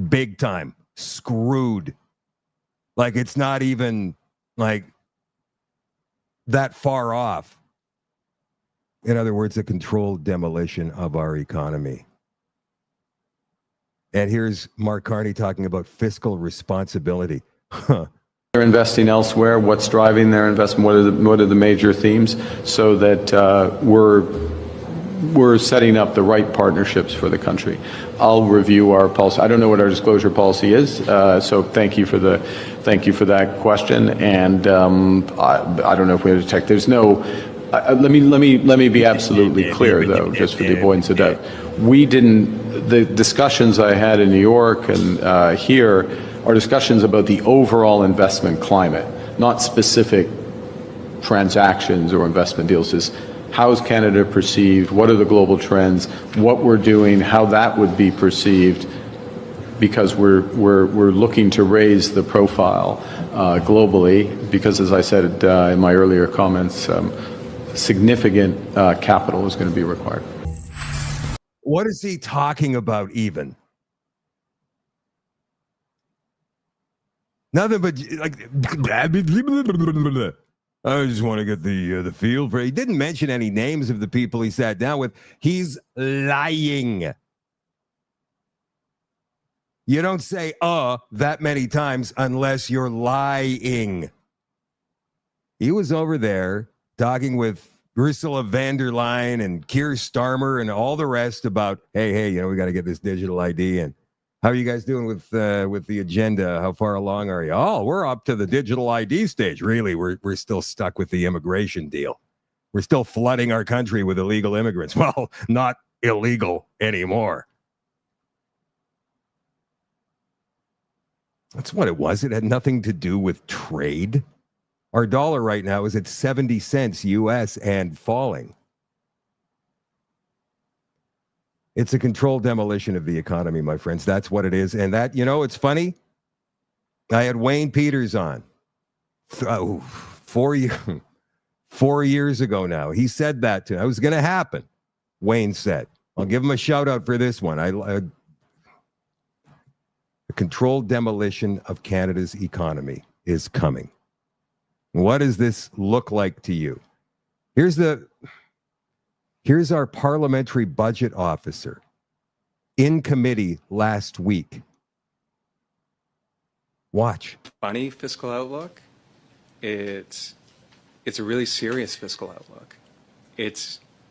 Speaker 1: big time screwed. Like, it's not even like that far off. In other words, a controlled demolition of our economy. And here's Mark Carney talking about fiscal responsibility.
Speaker 8: They're investing elsewhere, what's driving their investment, what are the major themes, so that we're setting up the right partnerships for the country. I'll review our policy. I don't know what our disclosure policy is, so thank you for that question. And I don't know if we have to check. There's no. Let me be absolutely clear, though, just for the avoidance of doubt. The discussions I had in New York and here are discussions about the overall investment climate, not specific transactions or investment deals. Is how is Canada perceived? What are the global trends? What we're doing? How that would be perceived? Because we're looking to raise the profile globally. Because, as I said in my earlier comments, significant capital is going to be required.
Speaker 1: What is he talking about? Even nothing but like. I just want to get the feel for it. He didn't mention any names of the people he sat down with. He's lying. You don't say that many times unless you're lying. He was over there talking with Ursula von der Leyen and Keir Starmer and all the rest about, hey, we got to get this digital ID in. How are you guys doing with the agenda? How far along are you? Oh, we're up to the digital ID stage. Really, we're still stuck with the immigration deal. We're still flooding our country with illegal immigrants. Well, not illegal anymore. That's what it was. It had nothing to do with trade. Our dollar right now is at 70 cents US and falling. It's a controlled demolition of the economy, my friends. That's what it is. And that, it's funny. I had Wayne Peters on 4 years ago now. He said that to me. It was going to happen. Wayne said, I'll give him a shout out for this one. A controlled demolition of Canada's economy is coming. What does this look like to you? Here's our parliamentary budget officer in committee last week. Watch.
Speaker 9: Funny fiscal outlook. It's a really serious fiscal outlook.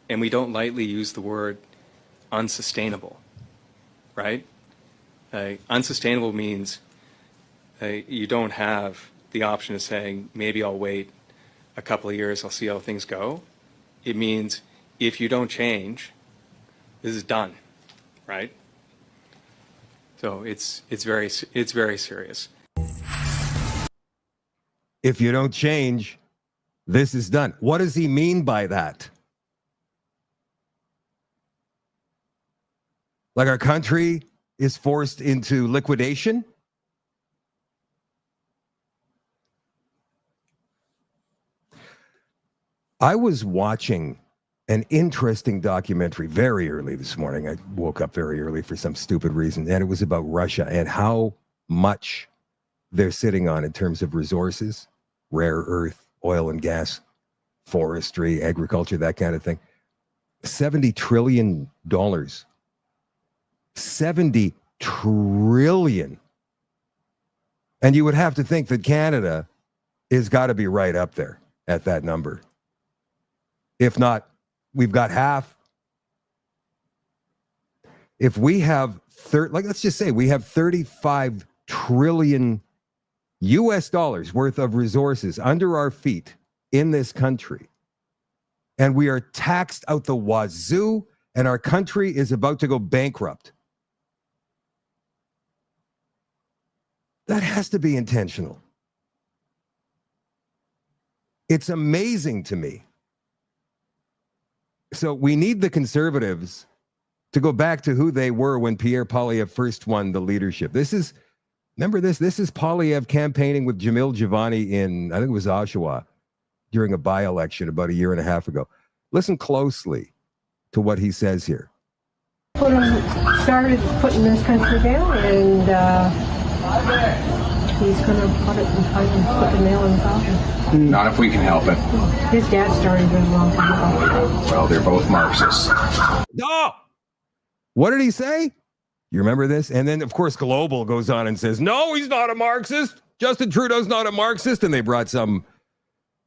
Speaker 9: And we don't lightly use the word unsustainable, right? Unsustainable means you don't have the option of saying, maybe I'll wait a couple of years, I'll see how things go. It means if you don't change, this is done, right? So it's very serious.
Speaker 1: If you don't change, this is done. What does he mean by that? Like our country is forced into liquidation? I was watching an interesting documentary very early this morning. I woke up very early for some stupid reason, and it was about Russia and how much they're sitting on in terms of resources, rare earth, oil and gas, forestry, agriculture, that kind of thing. $70 trillion. $70 trillion. And you would have to think that Canada is got to be right up there at that number. If not, we've got half. If we have, let's just say we have 35 trillion US dollars worth of resources under our feet in this country, and we are taxed out the wazoo, and our country is about to go bankrupt. That has to be intentional. It's amazing to me. So we need the Conservatives to go back to who they were when Pierre Poilievre first won the leadership. Remember this? This is Poilievre campaigning with Jamil Javani in, I think it was Oshawa, during a by-election about a year and a half ago. Listen closely to what he says here.
Speaker 10: Started putting this country down, and he's going to put it and finally put the nail in the coffin.
Speaker 11: Not if we can help it.
Speaker 10: His dad started it a long time ago.
Speaker 11: Well, they're both Marxists.
Speaker 1: No! What did he say? You remember this? And then, of course, Global goes on and says, no, he's not a Marxist. Justin Trudeau's not a Marxist. And they brought some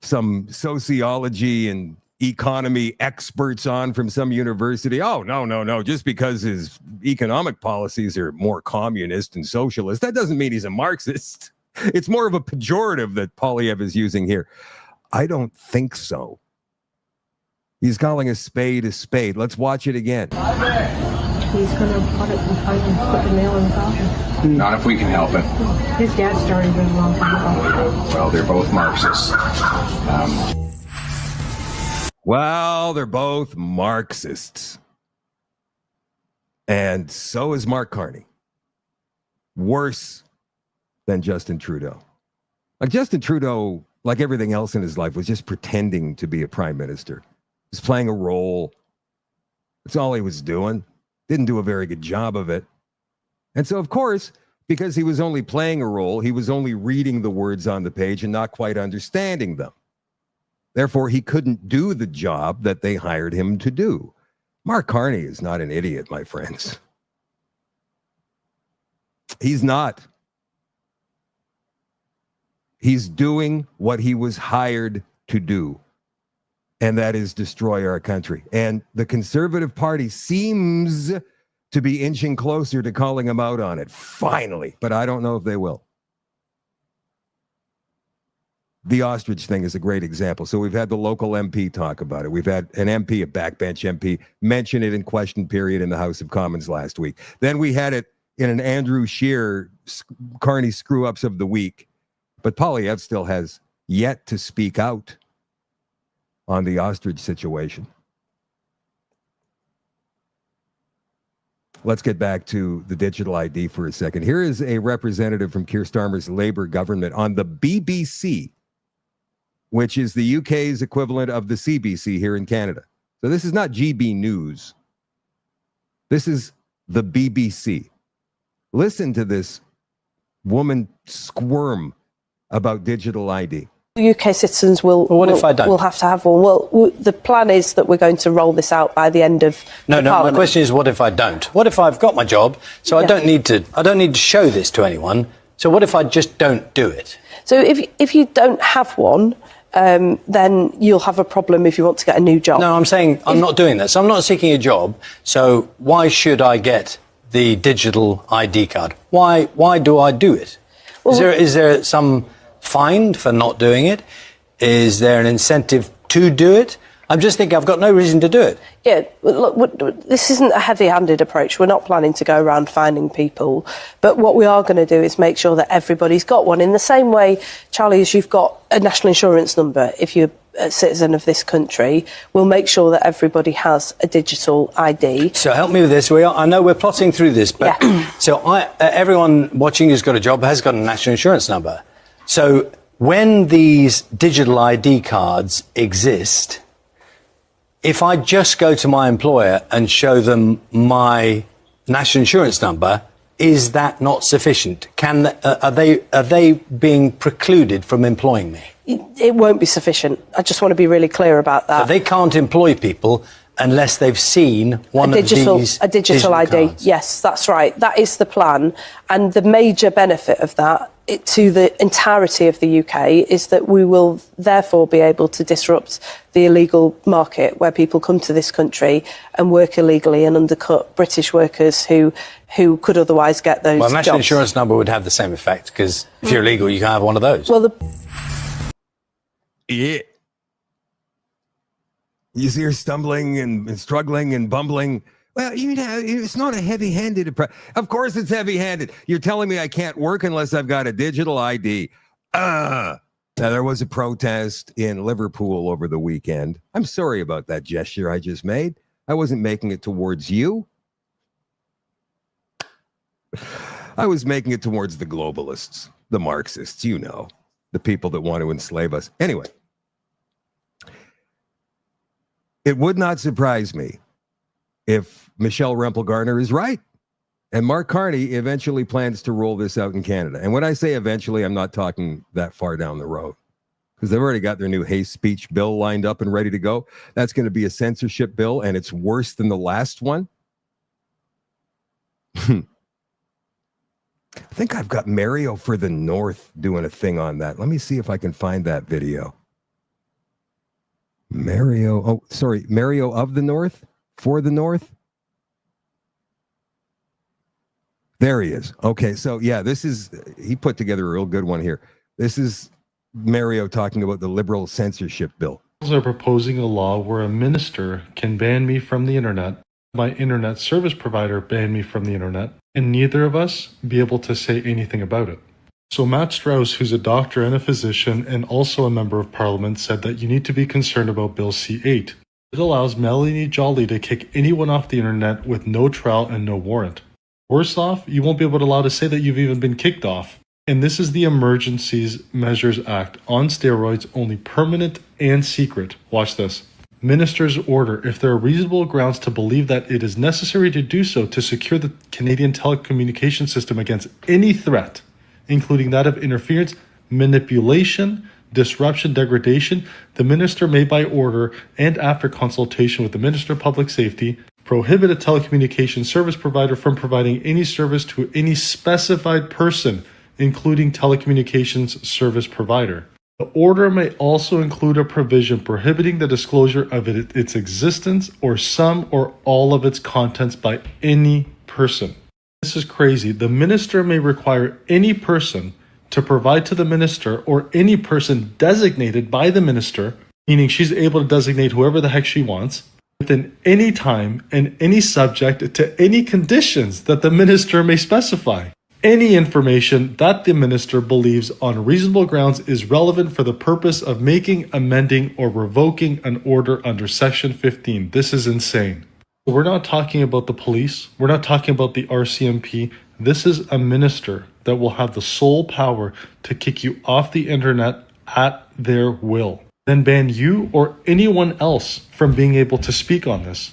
Speaker 1: sociology and economy experts on from some university. Oh, no. Just because his economic policies are more communist and socialist, that doesn't mean he's a Marxist. It's more of a pejorative that Poilievre is using here. I don't think so. He's calling a spade a spade. Let's watch it again.
Speaker 10: He's going to put it and finally put the nail in the coffin.
Speaker 11: Not if we can help it.
Speaker 10: His dad started it a long time ago.
Speaker 11: Well, they're both Marxists.
Speaker 1: Well, they're both Marxists. And so is Mark Carney. Worse than Justin Trudeau. Like Justin Trudeau, like everything else in his life, was just pretending to be a prime minister. He was playing a role. That's all he was doing. Didn't do a very good job of it. And so, of course, because he was only playing a role, he was only reading the words on the page and not quite understanding them. Therefore, he couldn't do the job that they hired him to do. Mark Carney is not an idiot, my friends. He's not. He's doing what he was hired to do, and that is destroy our country. And the Conservative Party seems to be inching closer to calling him out on it, finally. But I don't know if they will. The ostrich thing is a great example. So we've had the local MP talk about it. We've had an MP, a backbench MP, mention it in question period in the House of Commons last week. Then we had it in an Andrew Scheer Carney screw-ups of the week. But Poilievre still has yet to speak out on the ostrich situation. Let's get back to the digital ID for a second. Here is a representative from Keir Starmer's Labour government on the BBC, which is the UK's equivalent of the CBC here in Canada. So this is not GB News. This is the BBC. Listen to this woman squirm about digital ID.
Speaker 12: UK citizens will have to have one. Well, the plan is that we're going to roll this out by the end of
Speaker 13: No,
Speaker 12: Parliament.
Speaker 13: my question is, what if I don't? What if I've got my job, so I don't need to show this to anyone. So what if I just don't do it?
Speaker 12: So if you don't have one, then you'll have a problem if you want to get a new job.
Speaker 13: No, I'm saying I'm not doing this. I'm not seeking a job. So why should I get the digital ID card? Why do I do it? Well, is there some fine for not doing it? Is there an incentive to do it? I'm just thinking I've got no reason to do it.
Speaker 12: Yeah, look, this isn't a heavy-handed approach. We're not planning to go around finding people. But what we are going to do is make sure that everybody's got one. In the same way, Charlie, as you've got a national insurance number, if you're a citizen of this country, we'll make sure that everybody has a digital ID.
Speaker 13: So help me with this. I know we're plotting through this, but so everyone watching who's got a job has got a national insurance number. So when these digital ID cards exist, if I just go to my employer and show them my national insurance number, is that not sufficient? Are they being precluded from employing me?
Speaker 12: It won't be sufficient. I just want to be really clear about that.
Speaker 13: So they can't employ people unless they've seen one of these
Speaker 12: a digital ID.
Speaker 13: cards.
Speaker 12: Yes, that's right. That is the plan. And the major benefit of that to the entirety of the UK is that we will therefore be able to disrupt the illegal market where people come to this country and work illegally and undercut British workers who could otherwise get those
Speaker 13: jobs. Well, national
Speaker 12: jobs.
Speaker 13: insurance number would have the same effect, because if you're illegal, you can have one of those.
Speaker 12: Well,
Speaker 1: Yeah. You see her stumbling and struggling and bumbling. Well, you know, it's not a heavy-handed approach. Of course it's heavy-handed. You're telling me I can't work unless I've got a digital ID. Now, there was a protest in Liverpool over the weekend. I'm sorry about that gesture I just made. I wasn't making it towards you. I was making it towards the globalists, the Marxists, you know, the people that want to enslave us. Anyway. It would not surprise me if Michelle Rempel-Garner is right and Mark Carney eventually plans to roll this out in Canada. And when I say eventually, I'm not talking that far down the road, because they've already got their new hate speech bill lined up and ready to go. That's going to be a censorship bill, and it's worse than the last one. I think I've got Mario for the North doing a thing on that. Let me see if I can find that video. Mario of the North? For the North? There he is. Okay, so yeah, he put together a real good one here. This is Mario talking about the liberal censorship bill.
Speaker 14: Are proposing a law where a minister can ban me from the internet, my internet service provider ban me from the internet, and neither of us be able to say anything about it. So Matt Strauss, who's a doctor and a physician and also a member of parliament, said that you need to be concerned about Bill C-8. It allows Melanie Joly to kick anyone off the internet with no trial and no warrant. Worse off, you won't be able to allow to say that you've even been kicked off. And this is the Emergencies Measures Act on steroids, only permanent and secret. Watch this. Minister's order, if there are reasonable grounds to believe that it is necessary to do so to secure the Canadian telecommunication system against any threat, including that of interference, manipulation, disruption, degradation, the minister may by order and after consultation with the Minister of Public Safety prohibit a telecommunications service provider from providing any service to any specified person, including telecommunications service provider. The order may also include a provision prohibiting the disclosure of its existence or some or all of its contents by any person. This is crazy. The minister may require any person to provide to the minister or any person designated by the minister, meaning she's able to designate whoever the heck she wants, within any time and any subject to any conditions that the minister may specify. Any information that the minister believes on reasonable grounds is relevant for the purpose of making, amending, or revoking an order under Section 15. This is insane. We're not talking about the police. We're not talking about the RCMP. This is a minister that will have the sole power to kick you off the internet at their will, then ban you or anyone else from being able to speak on this.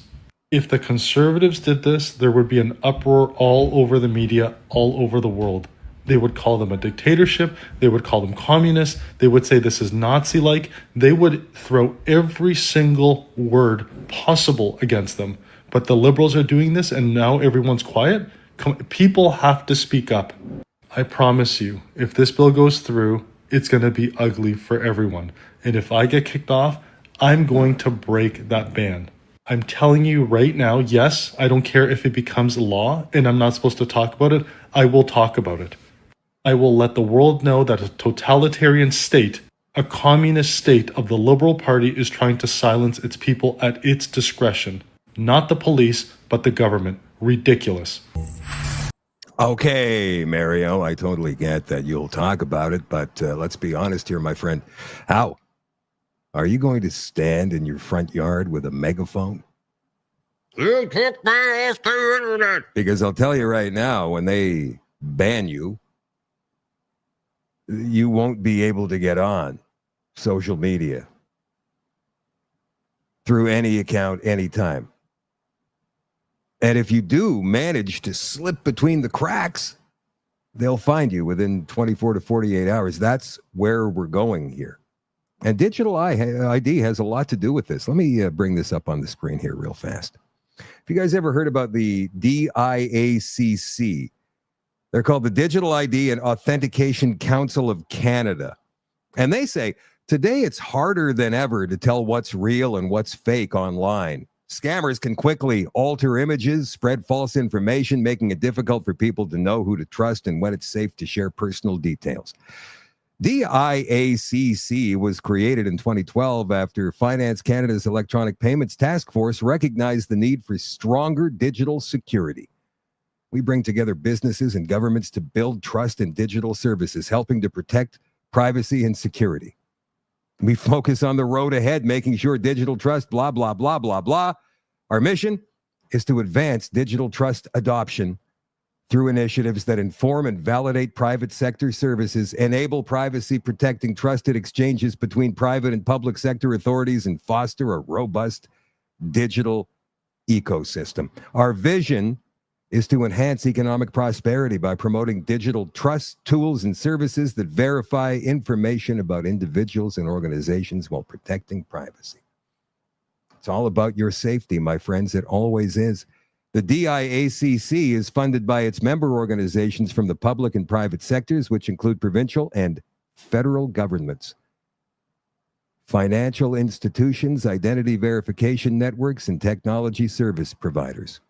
Speaker 14: If the Conservatives did this, there would be an uproar all over the media, all over the world. They would call them a dictatorship. They would call them communists. They would say this is Nazi-like. They would throw every single word possible against them. But the Liberals are doing this, and now everyone's quiet. People have to speak up. I promise you, if this bill goes through, it's going to be ugly for everyone. And if I get kicked off, I'm going to break that ban. I'm telling you right now, yes, I don't care if it becomes law and I'm not supposed to talk about it. I will talk about it. I will let the world know that a totalitarian state, a communist state of the Liberal Party, is trying to silence its people at its discretion. Not the police, but the government. Ridiculous.
Speaker 1: Okay, Mario, I totally get that you'll talk about it, but let's be honest here, my friend. How? Are you going to stand in your front yard with a megaphone? You took my ass to the internet. Because I'll tell you right now, when they ban you, you won't be able to get on social media. through any account, anytime. And if you do manage to slip between the cracks, they'll find you within 24 to 48 hours. That's where we're going here. And digital ID has a lot to do with this. Let me bring this up on the screen here real fast. Have you guys ever heard about the DIACC? They're called the Digital ID and Authentication Council of Canada. And they say, today it's harder than ever to tell what's real and what's fake online. Scammers can quickly alter images, spread false information, making it difficult for people to know who to trust and when it's safe to share personal details. DIACC was created in 2012 after Finance Canada's Electronic Payments Task Force recognized the need for stronger digital security. We bring together businesses and governments to build trust in digital services, helping to protect privacy and security. We focus on the road ahead, making sure digital trust, blah, blah, blah, blah, blah. Our mission is to advance digital trust adoption through initiatives that inform and validate private sector services, enable privacy-protecting trusted exchanges between private and public sector authorities, and foster a robust digital ecosystem. Our vision is to enhance economic prosperity by promoting digital trust tools and services that verify information about individuals and organizations while protecting privacy. It's all about your safety, my friends. It always is. The DIACC is funded by its member organizations from the public and private sectors, which include provincial and federal governments, financial institutions, identity verification networks, and technology service providers.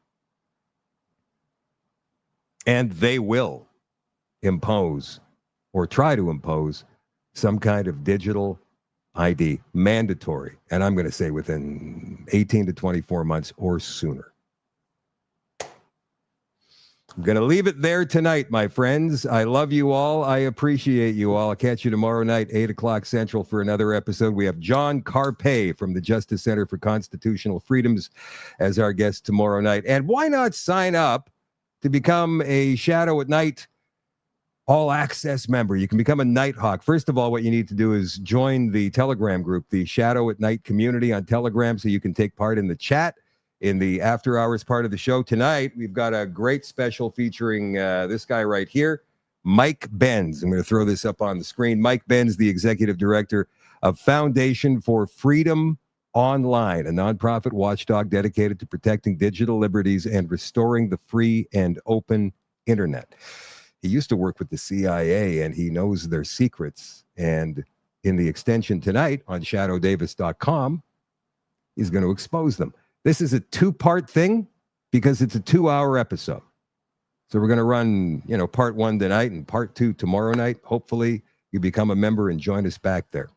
Speaker 1: And they will impose or try to impose some kind of digital ID, mandatory. And I'm going to say within 18 to 24 months or sooner. I'm going to leave it there tonight, my friends. I love you all. I appreciate you all. I'll catch you tomorrow night, 8 o'clock Central, for another episode. We have John Carpe from the Justice Center for Constitutional Freedoms as our guest tomorrow night. And why not sign up to become a Shadow at Night all access member? You can become a Nighthawk. First of all, what you need to do is join the Telegram group, the Shadow at Night community on Telegram, so you can take part in the chat in the after hours part of the show. Tonight, we've got a great special featuring this guy right here, Mike Benz. I'm going to throw this up on the screen. Mike Benz, the Executive Director of Foundation for Freedom Online, a nonprofit watchdog dedicated to protecting digital liberties and restoring the free and open internet. He used to work with the CIA, and he knows their secrets. And in the extension tonight on shadowdavis.com, he's going to expose them. This is a two-part thing because it's a 2-hour episode. So we're going to run, part 1 tonight and part 2 tomorrow night. Hopefully you become a member and join us back there.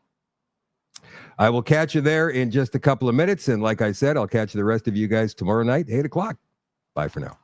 Speaker 1: I will catch you there in just a couple of minutes. And like I said, I'll catch the rest of you guys tomorrow night, 8 o'clock. Bye for now.